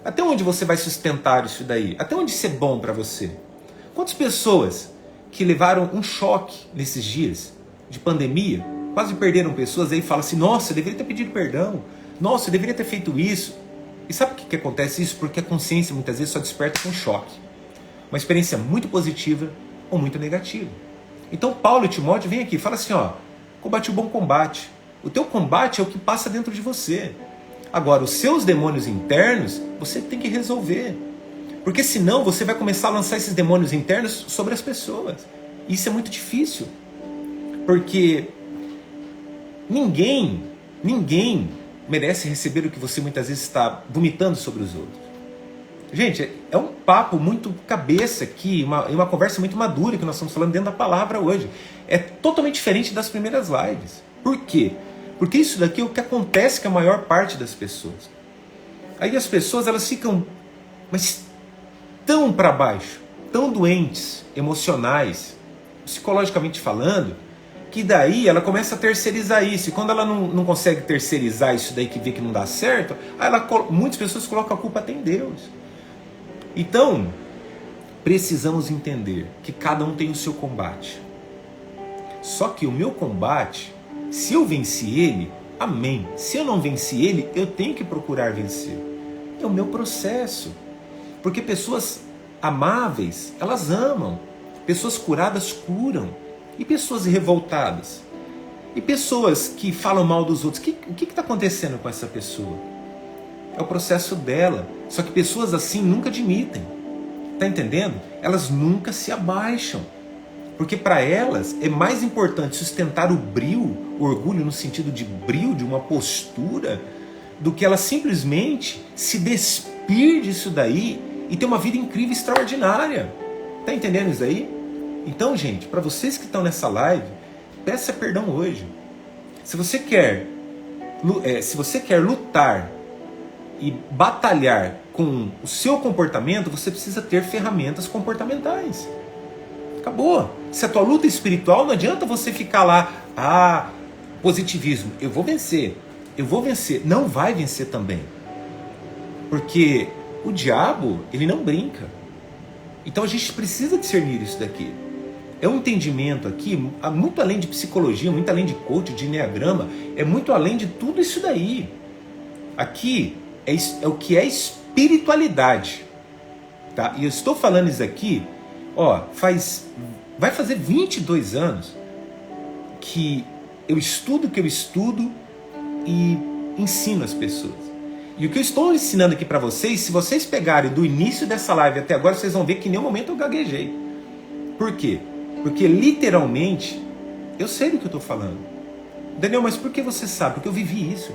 Até onde você vai sustentar isso daí? Até onde isso é bom para você? Quantas pessoas que levaram um choque nesses dias de pandemia, quase perderam pessoas, aí falam assim, nossa, eu deveria ter pedido perdão, nossa, eu deveria ter feito isso. E sabe por que acontece isso? Porque a consciência muitas vezes só desperta com choque. Uma experiência muito positiva ou muito negativa. Então Paulo e Timóteo vem aqui e fala assim, ó, combate o bom combate. O teu combate é o que passa dentro de você. Agora, os seus demônios internos, você tem que resolver. Porque senão você vai começar a lançar esses demônios internos sobre as pessoas. E isso é muito difícil. Porque ninguém merece receber o que você muitas vezes está vomitando sobre os outros. Gente, é um papo muito cabeça aqui, uma conversa muito madura que nós estamos falando dentro da palavra hoje. É totalmente diferente das primeiras lives. Por quê? Porque isso daqui é o que acontece com a maior parte das pessoas. Aí as pessoas, elas ficam mas tão para baixo, tão doentes, emocionais, psicologicamente falando, que daí ela começa a terceirizar isso. E quando ela não consegue terceirizar isso daí, que vê que não dá certo, aí muitas pessoas colocam a culpa até em Deus. Então, precisamos entender que cada um tem o seu combate. Só que o meu combate, se eu venci ele, amém. Se eu não venci ele, eu tenho que procurar vencer. É o meu processo. Porque pessoas amáveis, elas amam. Pessoas curadas curam. E pessoas revoltadas? E pessoas que falam mal dos outros? O que está acontecendo com essa pessoa? É o processo dela. Só que pessoas assim nunca admitem. Está entendendo? Elas nunca se abaixam. Porque para elas é mais importante sustentar o brio, o orgulho no sentido de brio, de uma postura, do que ela simplesmente se despir disso daí e ter uma vida incrível, extraordinária. Está entendendo isso aí? Então, gente, para vocês que estão nessa live, peça perdão hoje. Se você quer lutar e batalhar com o seu comportamento, você precisa ter ferramentas comportamentais. Acabou. Se a tua luta é espiritual, não adianta você ficar lá, positivismo, eu vou vencer. Não vai vencer também. Porque o diabo, ele não brinca. Então a gente precisa discernir isso daqui. É um entendimento aqui, muito além de psicologia, muito além de coach, de enneagrama, é muito além de tudo isso daí. Aqui é o que é espiritualidade. Tá? E eu estou falando isso aqui, vai fazer 22 anos que eu estudo o que eu estudo e ensino as pessoas. E o que eu estou ensinando aqui para vocês, se vocês pegarem do início dessa live até agora, vocês vão ver que em nenhum momento eu gaguejei. Por quê? Porque literalmente, eu sei do que eu estou falando. Daniel, mas por que você sabe? Porque eu vivi isso.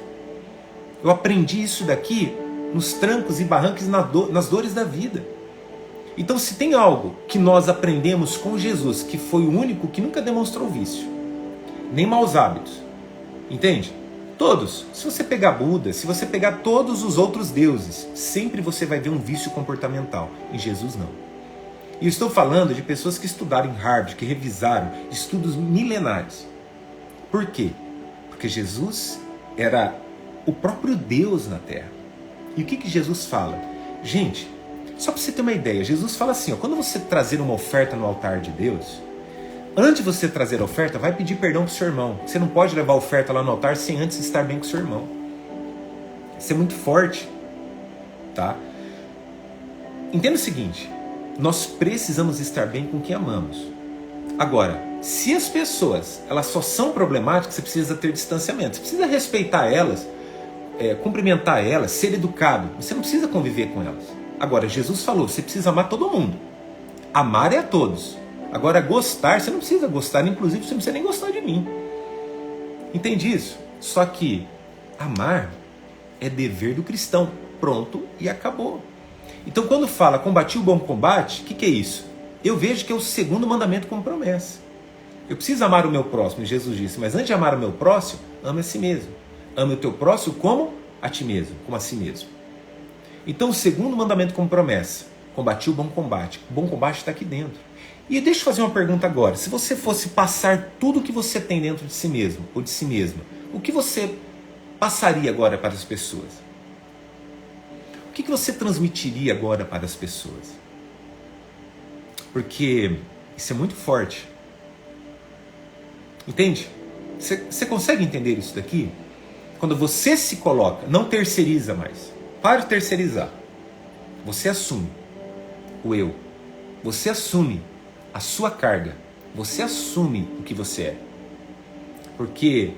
Eu aprendi isso daqui nos trancos e barrancos, nas dores da vida. Então, se tem algo que nós aprendemos com Jesus, que foi o único que nunca demonstrou vício, nem maus hábitos, entende? Todos. Se você pegar Buda, se você pegar todos os outros deuses, sempre você vai ver um vício comportamental. Em Jesus, não. E eu estou falando de pessoas que estudaram em Harvard, que revisaram estudos milenares. Por quê? Porque Jesus era o próprio Deus na Terra. E o que Jesus fala? Gente, só para você ter uma ideia, Jesus fala assim, quando você trazer uma oferta no altar de Deus, antes de você trazer a oferta, vai pedir perdão para o seu irmão. Você não pode levar a oferta lá no altar sem antes estar bem com o seu irmão. Isso é muito forte. Tá? Entenda o seguinte, nós precisamos estar bem com quem amamos. Agora, se as pessoas elas só são problemáticas, você precisa ter distanciamento. Você precisa respeitar elas, cumprimentar elas, ser educado. Você não precisa conviver com elas. Agora, Jesus falou, você precisa amar todo mundo. Amar é a todos. Agora, gostar, você não precisa gostar, inclusive você não precisa nem gostar de mim. Entende isso? Só que amar é dever do cristão. Pronto e acabou. Então, quando fala combati o bom combate, o que é isso? Eu vejo que é o segundo mandamento como promessa. Eu preciso amar o meu próximo, Jesus disse, mas antes de amar o meu próximo, ame a si mesmo. Ame o teu próximo como a ti mesmo, como a si mesmo. Então, o segundo mandamento como promessa, combati o bom combate. O bom combate está aqui dentro. E deixa eu fazer uma pergunta agora. Se você fosse passar tudo que você tem dentro de si mesmo, ou de si mesma, o que você passaria agora para as pessoas? O que você transmitiria agora para as pessoas? Porque isso é muito forte. Entende? Você consegue entender isso daqui? Quando você se coloca, não terceiriza mais. Para de terceirizar. Você assume o eu. Você assume a sua carga. Você assume o que você é. Porque,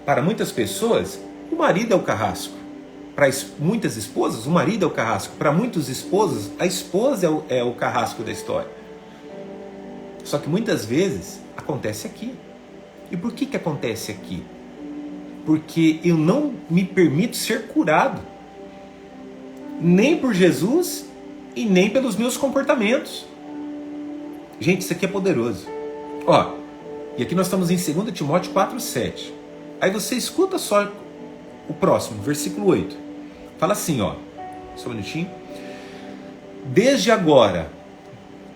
para muitas pessoas, o marido é o carrasco. Para muitas esposas, o marido é o carrasco. Para muitos esposos, a esposa é o carrasco da história. Só que muitas vezes acontece aqui. E por que acontece aqui? Porque eu não me permito ser curado. Nem por Jesus e nem pelos meus comportamentos. Gente, isso aqui é poderoso. Ó, e aqui nós estamos em 2 Timóteo 4:7. Aí você escuta só o próximo, versículo 8. Fala assim, ó. Só um minutinho. Desde agora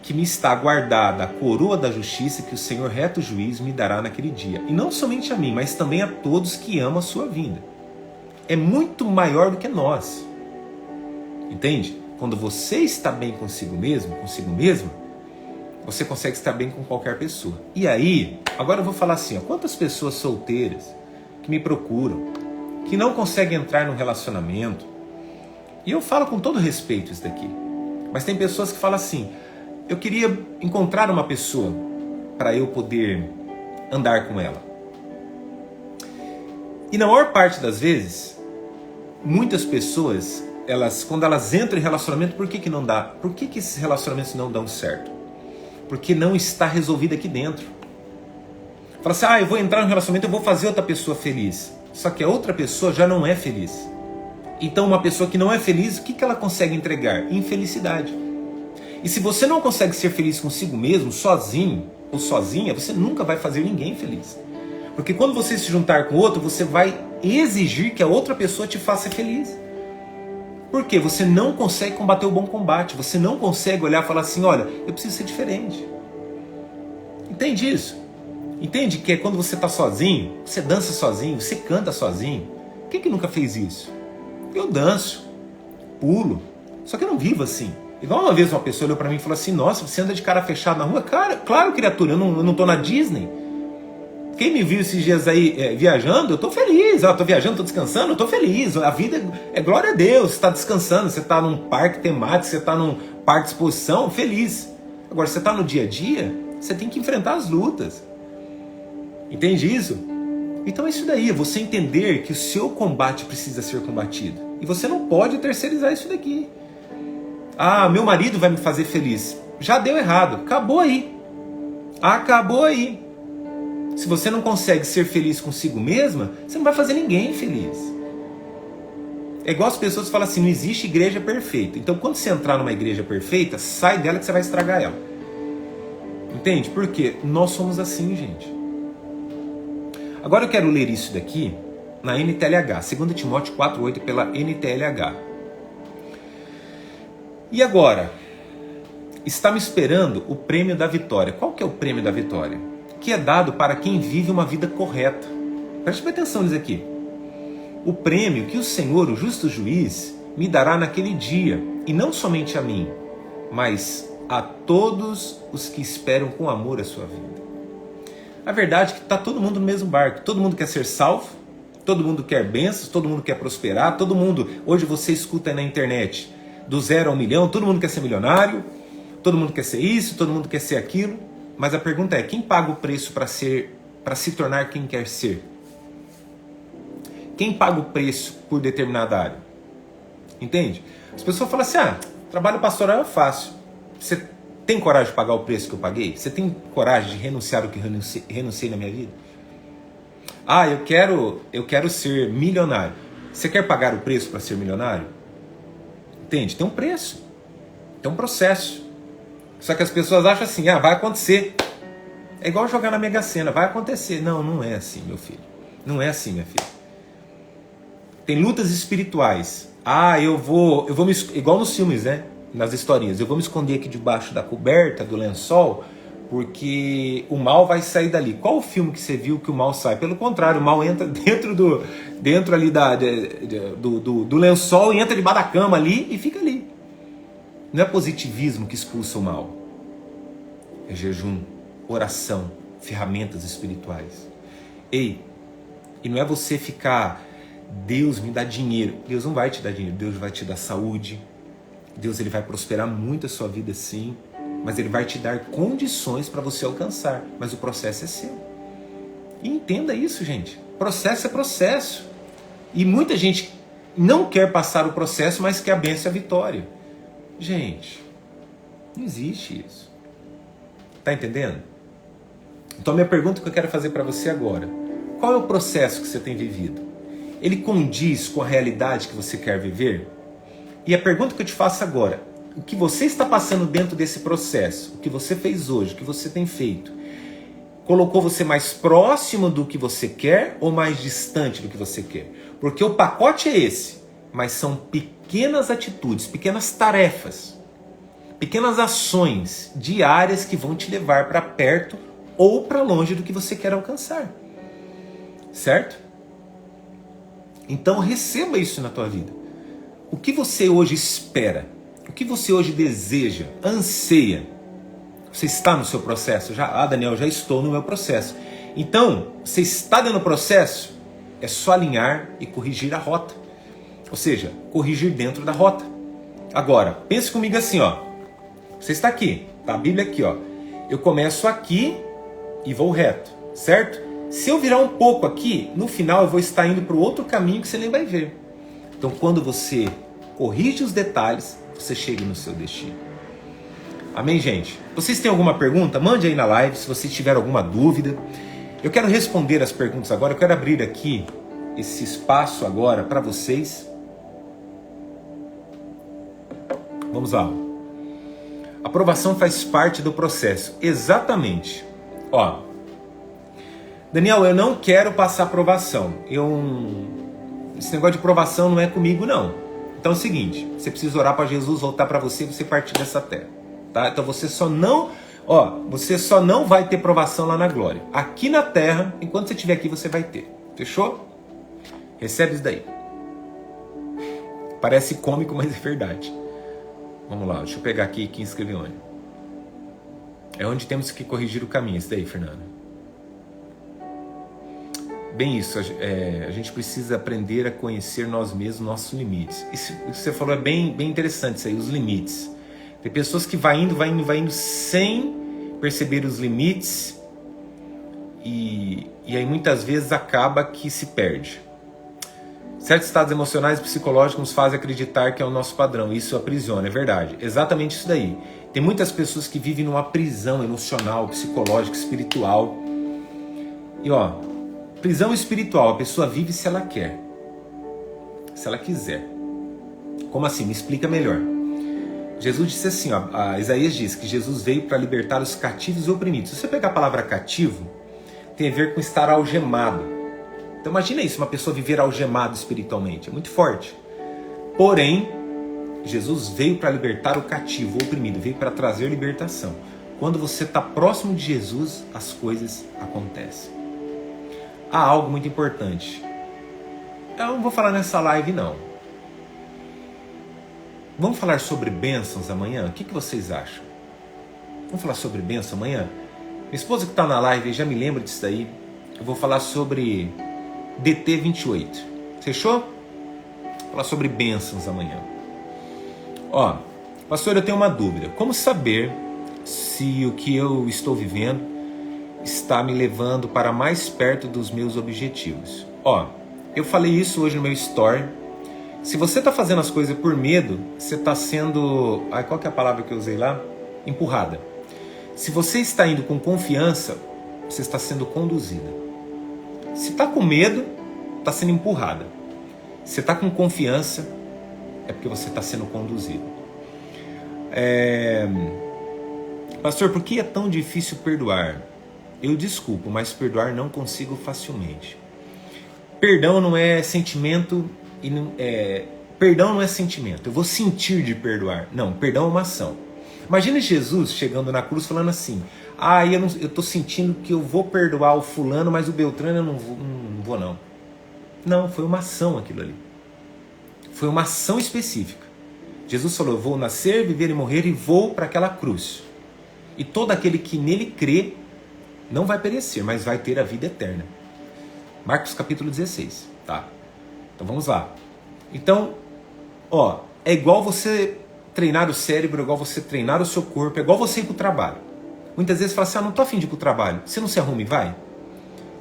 que me está guardada a coroa da justiça que o Senhor reto juiz me dará naquele dia. E não somente a mim, mas também a todos que amam a sua vinda. É muito maior do que nós. Entende? Quando você está bem consigo mesmo, consigo mesma, você consegue estar bem com qualquer pessoa. E aí, agora eu vou falar assim, ó, quantas pessoas solteiras que me procuram, que não conseguem entrar num relacionamento, e eu falo com todo respeito isso daqui, mas tem pessoas que falam assim, eu queria encontrar uma pessoa para eu poder andar com ela. E na maior parte das vezes, muitas pessoas, quando elas entram em relacionamento, por que não dá? Por que esses relacionamentos não dão certo? Porque não está resolvido aqui dentro. Fala assim, eu vou entrar no relacionamento, eu vou fazer outra pessoa feliz. Só que a outra pessoa já não é feliz. Então uma pessoa que não é feliz, o que ela consegue entregar? Infelicidade. E se você não consegue ser feliz consigo mesmo, sozinho ou sozinha, você nunca vai fazer ninguém feliz. Porque quando você se juntar com outro, você vai exigir que a outra pessoa te faça feliz. Por quê? Você não consegue combater o bom combate. Você não consegue olhar e falar assim, olha, eu preciso ser diferente. Entende isso? Entende que é quando você está sozinho, você dança sozinho, você canta sozinho. Quem que nunca fez isso? Eu danço, pulo, só que eu não vivo assim. Igual uma vez uma pessoa olhou para mim e falou assim, nossa, você anda de cara fechada na rua? Cara, claro, criatura, eu não tô na Disney. Quem me viu esses dias aí viajando, eu tô feliz. Eu tô viajando, tô descansando, eu tô feliz. A vida é glória a Deus. Você tá descansando, você tá num parque temático, você tá num parque de exposição, feliz. Agora, você tá no dia a dia, você tem que enfrentar as lutas. Entende isso? Então é isso daí, é você entender que o seu combate precisa ser combatido. E você não pode terceirizar isso daqui. Meu marido vai me fazer feliz. Já deu errado, acabou aí. Acabou aí. Se você não consegue ser feliz consigo mesma, você não vai fazer ninguém feliz. É igual as pessoas falam assim, não existe igreja perfeita. Então quando você entrar numa igreja perfeita, sai dela que você vai estragar ela. Entende? Por quê? Nós somos assim, gente. Agora eu quero ler isso daqui na NTLH, 2 Timóteo 4:8 pela NTLH. E agora, está me esperando o prêmio da vitória. Qual que é o prêmio da vitória? Que é dado para quem vive uma vida correta. Preste atenção nisso aqui. O prêmio que o Senhor, o justo juiz, me dará naquele dia, e não somente a mim, mas a todos os que esperam com amor a sua vida. A verdade é que está todo mundo no mesmo barco. Todo mundo quer ser salvo, todo mundo quer bênçãos, todo mundo quer prosperar, todo mundo... Hoje você escuta aí na internet, do 0 ao 1 milhão, todo mundo quer ser milionário, todo mundo quer ser isso, todo mundo quer ser aquilo. Mas a pergunta é, quem paga o preço para se tornar quem quer ser? Quem paga o preço por determinada área? Entende? As pessoas falam assim, trabalho pastoral é fácil. Você tem coragem de pagar o preço que eu paguei? Você tem coragem de renunciar o que renunciei na minha vida? Eu quero ser milionário. Você quer pagar o preço para ser milionário? Entende? Tem um preço. Tem um processo. Só que as pessoas acham assim, vai acontecer. É igual jogar na Mega Sena, vai acontecer. Não, não é assim, meu filho. Não é assim, minha filha. Tem lutas espirituais. Eu vou igual nos filmes, né? Nas historinhas. Eu vou me esconder aqui debaixo da coberta, do lençol, Porque o mal vai sair dali. Qual o filme que você viu que o mal sai? Pelo contrário, o mal entra dentro ali do lençol e entra debaixo da cama ali e fica ali. Não é positivismo que expulsa o mal. É jejum, oração, ferramentas espirituais. Ei, e não é você ficar, Deus me dá dinheiro. Deus não vai te dar dinheiro, Deus vai te dar saúde. Deus ele vai prosperar muito a sua vida sim, mas ele vai te dar condições para você alcançar. Mas o processo é seu. E entenda isso, gente. Processo é processo. E muita gente não quer passar o processo, mas quer a bênção e a vitória. Gente, não existe isso. Tá entendendo? Então a minha pergunta que eu quero fazer para você agora: qual é o processo que você tem vivido? Ele condiz com a realidade que você quer viver? E a pergunta que eu te faço agora: o que você está passando dentro desse processo, o que você fez hoje, o que você tem feito, colocou você mais próximo do que você quer ou mais distante do que você quer? Porque o pacote é esse, mas são pequenas atitudes, pequenas tarefas, pequenas ações diárias que vão te levar para perto ou para longe do que você quer alcançar. Certo? Então receba isso na tua vida. O que você hoje espera? O que você hoje deseja? Anseia? Você está no seu processo? Daniel, já estou no meu processo. Então, você está dentro do processo? É só alinhar e corrigir a rota. Ou seja, corrigir dentro da rota. Agora, pense comigo assim, ó. Você está aqui, tá a Bíblia aqui, ó. Eu começo aqui e vou reto, certo? Se eu virar um pouco aqui, no final eu vou estar indo para o outro caminho que você nem vai ver. Então, quando você corrige os detalhes, você chega no seu destino. Amém, gente? Vocês têm alguma pergunta? Mande aí na live, se vocês tiverem alguma dúvida. Eu quero responder as perguntas agora. Eu quero abrir aqui esse espaço agora para vocês. Vamos lá. Aprovação faz parte do processo. Exatamente. Ó, Daniel, eu não quero passar aprovação. Esse negócio de aprovação não é comigo, não. Então é o seguinte, você precisa orar para Jesus voltar para você e você partir dessa terra. Tá? Então você só não vai ter provação lá na glória. Aqui na terra, enquanto você estiver aqui, você vai ter. Fechou? Recebe isso daí. Parece cômico, mas é verdade. Vamos lá, deixa eu pegar aqui quem escreveu onde. É onde temos que corrigir o caminho. Isso daí, Fernando. Bem isso, a gente precisa aprender a conhecer nós mesmos, nossos limites. Isso que você falou é bem interessante, isso aí, os limites. Tem pessoas que vai indo sem perceber os limites e aí muitas vezes acaba que se perde. Certos estados emocionais e psicológicos nos fazem acreditar que é o nosso padrão, isso aprisiona, é verdade. Exatamente isso daí. Tem muitas pessoas que vivem numa prisão emocional, psicológica, espiritual. E prisão espiritual, a pessoa vive se ela quer, se ela quiser. Como assim? Me explica melhor. Jesus disse assim, Isaías diz que Jesus veio para libertar os cativos e oprimidos. Se você pegar a palavra cativo, tem a ver com estar algemado. Então imagina isso, uma pessoa viver algemado espiritualmente, é muito forte. Porém, Jesus veio para libertar o cativo, o oprimido, veio para trazer libertação. Quando você está próximo de Jesus, as coisas acontecem. Há algo muito importante. Eu não vou falar nessa live, não. Vamos falar sobre bênçãos amanhã? O que vocês acham? Vamos falar sobre bênçãos amanhã? Minha esposa que está na live já me lembra disso daí. Eu vou falar sobre DT28. Fechou? Vou falar sobre bênçãos amanhã. Pastor, eu tenho uma dúvida. Como saber se o que eu estou vivendo está me levando para mais perto dos meus objetivos? Eu falei isso hoje no meu story. Se você está fazendo as coisas por medo, você está sendo... qual que é a palavra que eu usei lá? Empurrada. Se você está indo com confiança, você está sendo conduzida. Se está com medo, está sendo empurrada. Se está com confiança, é porque você está sendo conduzido. Pastor, por que é tão difícil perdoar? Eu desculpo, mas perdoar não consigo facilmente. Perdão não é sentimento. Perdão não é sentimento. Eu vou sentir de perdoar. Não, perdão é uma ação. Imagina Jesus chegando na cruz falando assim: Ah, eu tô sentindo que eu vou perdoar o fulano, mas o Beltrano eu não vou não. Não, foi uma ação aquilo ali. Foi uma ação específica. Jesus falou, eu vou nascer, viver e morrer e vou para aquela cruz. E todo aquele que nele crê não vai perecer, mas vai ter a vida eterna. Marcos capítulo 16, tá? Então vamos lá. Então, ó, é igual você treinar o cérebro, é igual você treinar o seu corpo, é igual você ir pro trabalho. Muitas vezes fala assim, não tô afim de ir pro trabalho. Você não se arruma e vai?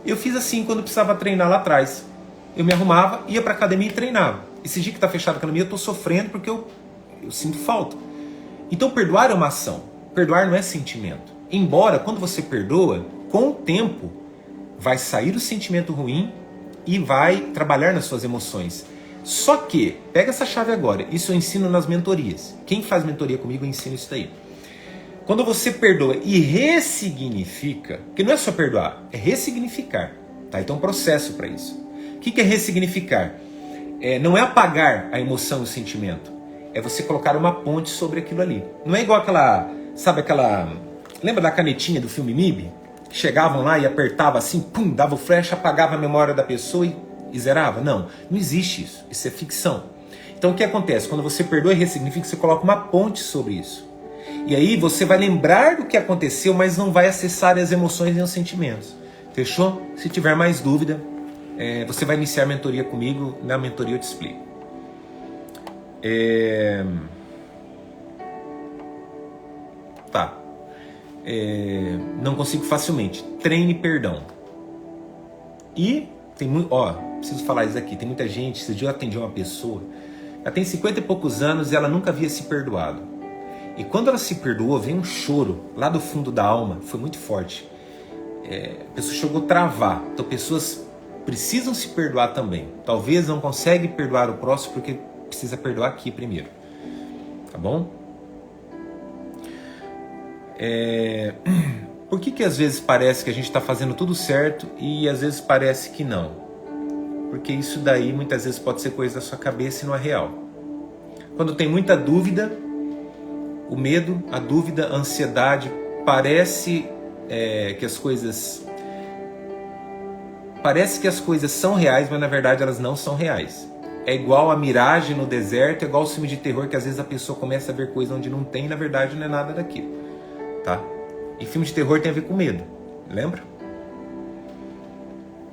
Eu fiz assim quando precisava treinar lá atrás. Eu me arrumava, ia pra academia e treinava. Esse dia que tá fechado a academia, eu tô sofrendo porque eu sinto falta. Então perdoar é uma ação. Perdoar não é sentimento. Embora quando você perdoa, com o tempo, vai sair o sentimento ruim e vai trabalhar nas suas emoções. Só que, pega essa chave agora, isso eu ensino nas mentorias. Quem faz mentoria comigo, eu ensino isso daí. Quando você perdoa e ressignifica, que não é só perdoar, é ressignificar. Tá? Então é um processo para isso. O que é ressignificar? Não é apagar a emoção e o sentimento. É você colocar uma ponte sobre aquilo ali. Não é igual aquela, sabe aquela... Lembra da canetinha do filme MIB? Que chegavam lá e apertava assim, pum, dava o flash, apagava a memória da pessoa e zerava? Não existe isso. Isso é ficção. Então o que acontece? Quando você perdoa e ressignifica, você coloca uma ponte sobre isso. E aí você vai lembrar do que aconteceu, mas não vai acessar as emoções e os sentimentos. Fechou? Se tiver mais dúvida, você vai iniciar a mentoria comigo. Na mentoria eu te explico. Tá. Não consigo facilmente. Treine perdão. E tem muito... preciso falar isso aqui. Tem muita gente... Esse dia eu atendi uma pessoa... Ela tem 50 e poucos anos e ela nunca havia se perdoado. E quando ela se perdoou, veio um choro lá do fundo da alma. Foi muito forte. A pessoa chegou a travar. Então pessoas precisam se perdoar também. Talvez não consegue perdoar o próximo porque precisa perdoar aqui primeiro. Tá bom? Por que às vezes parece que a gente está fazendo tudo certo e às vezes parece que não? Porque isso daí muitas vezes pode ser coisa da sua cabeça e não é real. Quando tem muita dúvida, o medo, a dúvida, a ansiedade, parece que as coisas são reais, mas na verdade elas não são reais. É igual a miragem no deserto, é igual o filme de terror que às vezes a pessoa começa a ver coisa onde não tem, na verdade não é nada daquilo, tá? E filme de terror tem a ver com medo, lembra?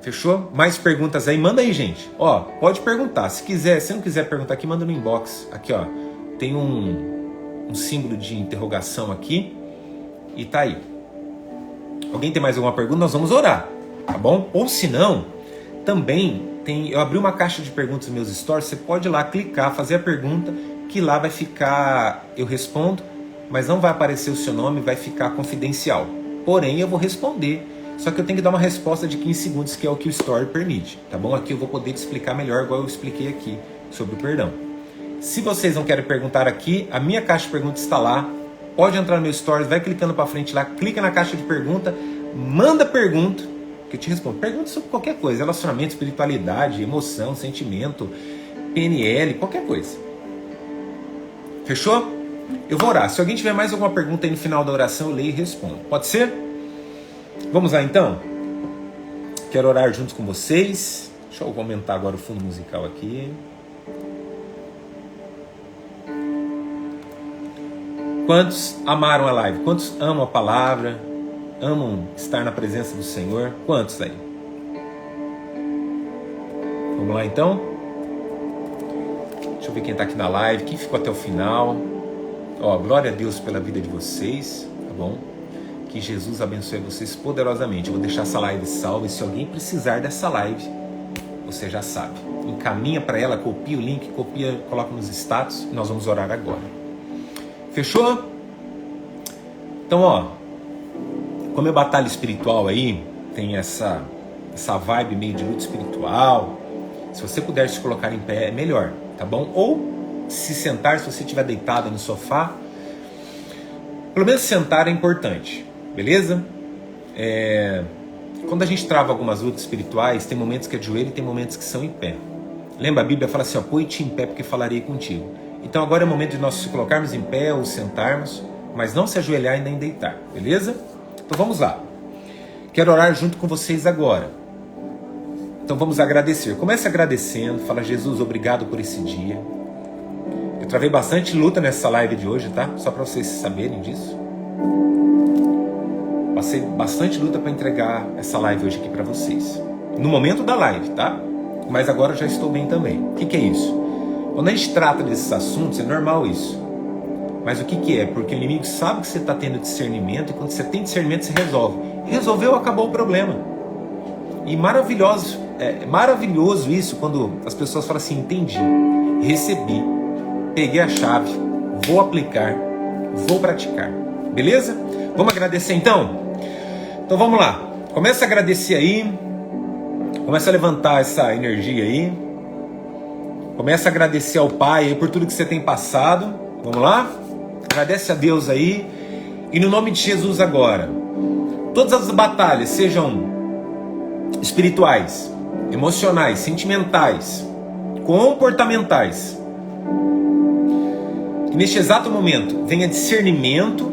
Fechou? Mais perguntas aí? Manda aí, gente. Pode perguntar. Se quiser, se não quiser perguntar aqui, manda no inbox. Aqui, tem um símbolo de interrogação aqui e tá aí. Alguém tem mais alguma pergunta? Nós vamos orar, tá bom? Ou se não, também eu abri uma caixa de perguntas nos meus stories, você pode ir lá clicar, fazer a pergunta, que lá vai ficar, eu respondo, mas não vai aparecer o seu nome, vai ficar confidencial. Porém, eu vou responder, só que eu tenho que dar uma resposta de 15 segundos, que é o que o story permite, tá bom? Aqui eu vou poder te explicar melhor, igual eu expliquei aqui, sobre o perdão. Se vocês não querem perguntar aqui, a minha caixa de perguntas está lá. Pode entrar no meu stories, vai clicando para frente lá, clica na caixa de pergunta, manda pergunta, que eu te respondo. Pergunta sobre qualquer coisa, relacionamento, espiritualidade, emoção, sentimento, PNL, qualquer coisa. Fechou? Eu vou orar. Se alguém tiver mais alguma pergunta aí no final da oração, eu leio e respondo. Pode ser? Vamos lá então? Quero orar juntos com vocês. Deixa eu aumentar agora o fundo musical aqui. Quantos amaram a live? Quantos amam a palavra? Amam estar na presença do Senhor? Quantos aí? Vamos lá então? Deixa eu ver quem está aqui na live, quem ficou até o final. Glória a Deus pela vida de vocês, tá bom? Que Jesus abençoe vocês poderosamente. Eu vou deixar essa live salva e se alguém precisar dessa live, você já sabe. Encaminha para ela, copia o link, coloca nos status e nós vamos orar agora. Fechou? Então, como é batalha espiritual aí, tem essa vibe meio de luta espiritual. Se você puder se colocar em pé, é melhor, tá bom? Ou se sentar, se você estiver deitado no sofá. Pelo menos sentar é importante, beleza? Quando a gente trava algumas lutas espirituais, tem momentos que é de joelho e tem momentos que são em pé. Lembra, a Bíblia fala assim, põe-te em pé porque falarei contigo. Então agora é o momento de nós se colocarmos em pé ou sentarmos, mas não se ajoelhar e nem deitar, beleza? Então vamos lá. Quero orar junto com vocês agora. Então vamos agradecer. Comece agradecendo. Fala, Jesus, obrigado por esse dia. Eu travei bastante luta nessa live de hoje, tá? Só para vocês saberem disso. Passei bastante luta para entregar essa live hoje aqui para vocês. No momento da live, tá? Mas agora eu já estou bem também. O que é isso? Quando a gente trata desses assuntos, é normal isso. Mas o que é? Porque o inimigo sabe que você está tendo discernimento e quando você tem discernimento, você resolve. Resolveu, acabou o problema. E maravilhoso isso quando as pessoas falam assim, entendi, recebi, peguei a chave, vou aplicar, vou praticar. Beleza? Vamos agradecer então? Então vamos lá. Começa a agradecer aí. Começa a levantar essa energia aí. Começa a agradecer ao Pai aí por tudo que você tem passado. Vamos lá? Agradece a Deus aí. E no nome de Jesus agora, todas as batalhas, sejam espirituais, emocionais, sentimentais, comportamentais, que neste exato momento venha discernimento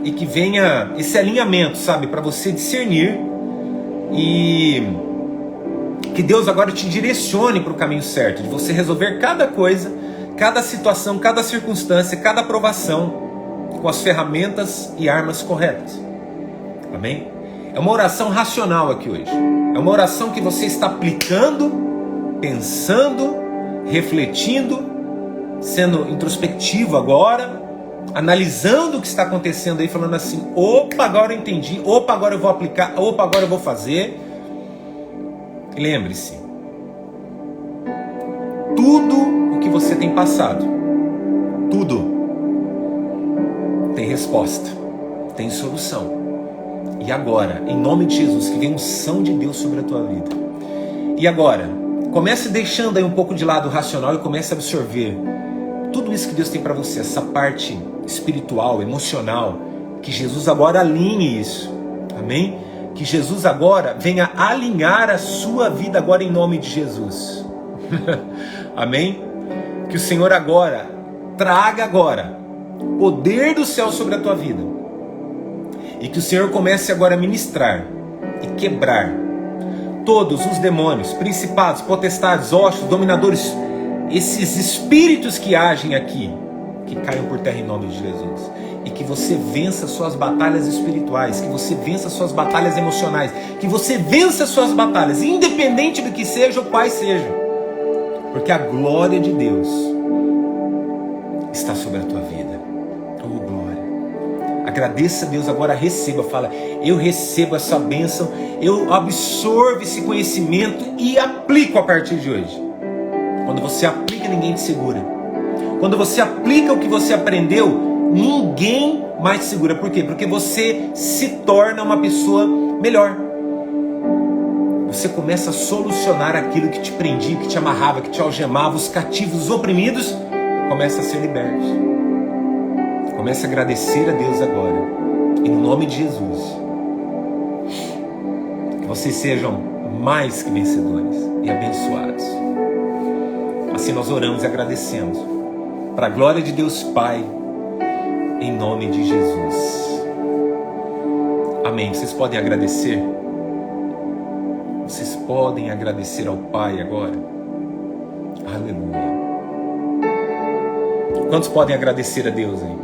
e que venha esse alinhamento, sabe, para você discernir e que Deus agora te direcione para o caminho certo, de você resolver cada coisa, cada situação, cada circunstância, cada provação com as ferramentas e armas corretas. Amém? É uma oração racional aqui hoje. É uma oração que você está aplicando, pensando, refletindo, sendo introspectivo agora, analisando o que está acontecendo aí, falando assim, opa, agora eu entendi, opa, agora eu vou aplicar, opa, agora eu vou fazer. E lembre-se, tudo o que você tem passado, tudo tem resposta, tem solução. E agora, em nome de Jesus, que venha unção de Deus sobre a tua vida. E agora, comece deixando aí um pouco de lado o racional e comece a absorver tudo isso que Deus tem para você, essa parte espiritual, emocional, que Jesus agora alinhe isso. Amém? Que Jesus agora venha alinhar a sua vida agora em nome de Jesus. Amém? Que o Senhor agora traga agora poder do céu sobre a tua vida. E que o Senhor comece agora a ministrar e quebrar todos os demônios, principados, potestades, hostes, dominadores, esses espíritos que agem aqui, que caiam por terra em nome de Jesus. E que você vença suas batalhas espirituais, que você vença suas batalhas emocionais, que você vença suas batalhas, independente do que seja ou quais sejam. Porque a glória de Deus está sobre a tua vida. Oh, glória. Agradeça a Deus agora, receba, fala, eu recebo essa bênção, eu absorvo esse conhecimento e aplico a partir de hoje. Quando você aplica, ninguém te segura. Quando você aplica o que você aprendeu, ninguém mais te segura. Por quê? Porque você se torna uma pessoa melhor. Você começa a solucionar aquilo que te prendia, que te amarrava, que te algemava, os cativos, os oprimidos, começa a ser libertos. Comece a agradecer a Deus agora, em nome de Jesus. Que vocês sejam mais que vencedores e abençoados. Assim nós oramos e agradecemos. Para a glória de Deus Pai, em nome de Jesus. Amém. Vocês podem agradecer? Vocês podem agradecer ao Pai agora? Aleluia. Quantos podem agradecer a Deus aí?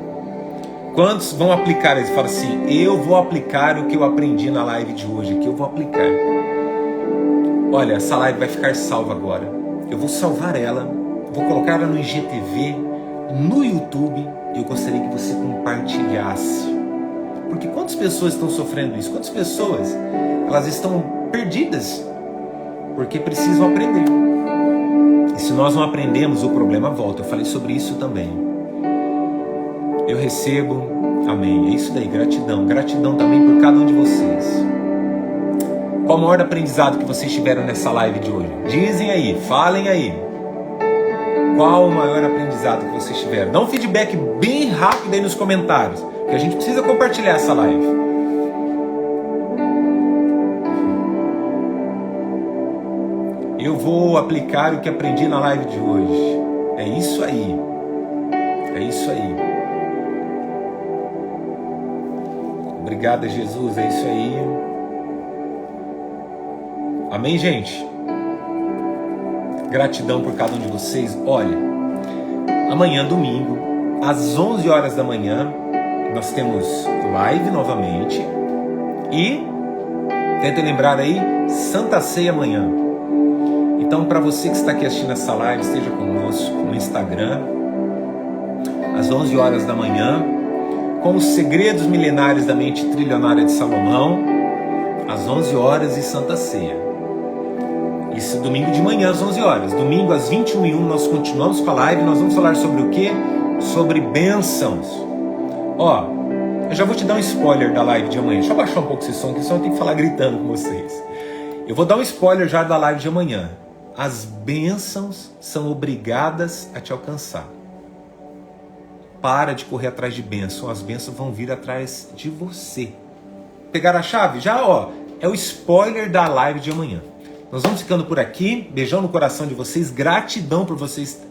Quantos vão aplicar? Eles falam assim, eu vou aplicar o que eu aprendi na live de hoje, que eu vou aplicar. Olha, essa live vai ficar salva agora. Eu vou salvar ela, vou colocar ela no IGTV, no YouTube. Eu gostaria que você compartilhasse. Porque quantas pessoas estão sofrendo isso? Quantas pessoas, elas estão perdidas porque precisam aprender. E se nós não aprendemos, o problema volta. Eu falei sobre isso também. Eu recebo, amém. É isso daí, gratidão. Gratidão também por cada um de vocês. Qual o maior aprendizado que vocês tiveram nessa live de hoje? Dizem aí, falem aí. Qual o maior aprendizado que vocês tiveram? Dá um feedback bem rápido aí nos comentários, que a gente precisa compartilhar essa live. Eu vou aplicar o que aprendi na live de hoje. É isso aí. É isso aí. Obrigado, Jesus. É isso aí. Amém, gente? Gratidão por cada um de vocês. Olha, amanhã, domingo, às 11 horas da manhã, nós temos live novamente. E, tentem lembrar aí, Santa Ceia amanhã. Então, para você que está aqui assistindo essa live, esteja conosco no Instagram, às 11 horas da manhã, com os segredos milenares da mente trilionária de Salomão, às 11 horas e Santa Ceia. Isso domingo de manhã às 11 horas. Domingo às 21h01 nós continuamos com a live. Nós vamos falar sobre o quê? Sobre bênçãos. Ó, eu já vou te dar um spoiler da live de amanhã. Deixa eu baixar um pouco esse som, que senão eu tenho que falar gritando com vocês. Eu vou dar um spoiler já da live de amanhã. As bênçãos são obrigadas a te alcançar. Para de correr atrás de bênção. As bênçãos vão vir atrás de você. Pegaram a chave? Já, ó. É o spoiler da live de amanhã. Nós vamos ficando por aqui. Beijão no coração de vocês. Gratidão por vocês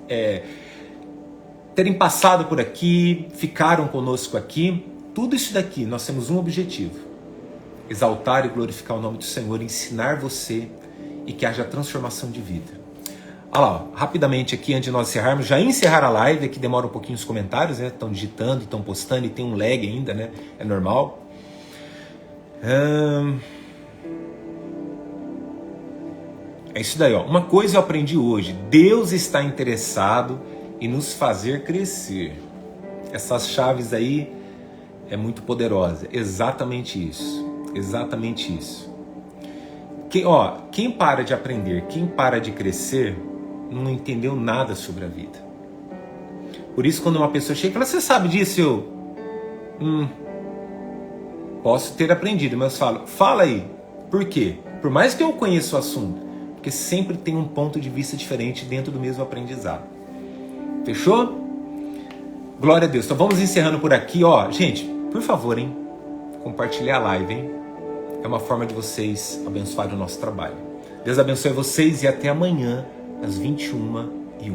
terem passado por aqui. Ficaram conosco aqui. Tudo isso daqui, nós temos um objetivo. Exaltar e glorificar o nome do Senhor. Ensinar você e que haja transformação de vida. Olha lá, ó, rapidamente aqui, antes de nós encerrarmos, já encerrar a live, aqui demora um pouquinho os comentários, né? Estão digitando, estão postando e tem um lag ainda, né? É normal. É isso daí, ó. Uma coisa eu aprendi hoje: Deus está interessado em nos fazer crescer. Essas chaves aí é muito poderosa. Exatamente isso. Exatamente isso. Quem para de aprender, quem para de crescer, não entendeu nada sobre a vida. Por isso, quando uma pessoa chega e fala, você sabe disso? Eu posso ter aprendido, mas eu falo, fala aí. Por quê? Por mais que eu conheça o assunto, porque sempre tem um ponto de vista diferente dentro do mesmo aprendizado. Fechou? Glória a Deus. Então vamos encerrando por aqui. Ó, gente, por favor, hein? Compartilhar a live, hein? É uma forma de vocês abençoarem o nosso trabalho. Deus abençoe vocês e até amanhã, às 21h01.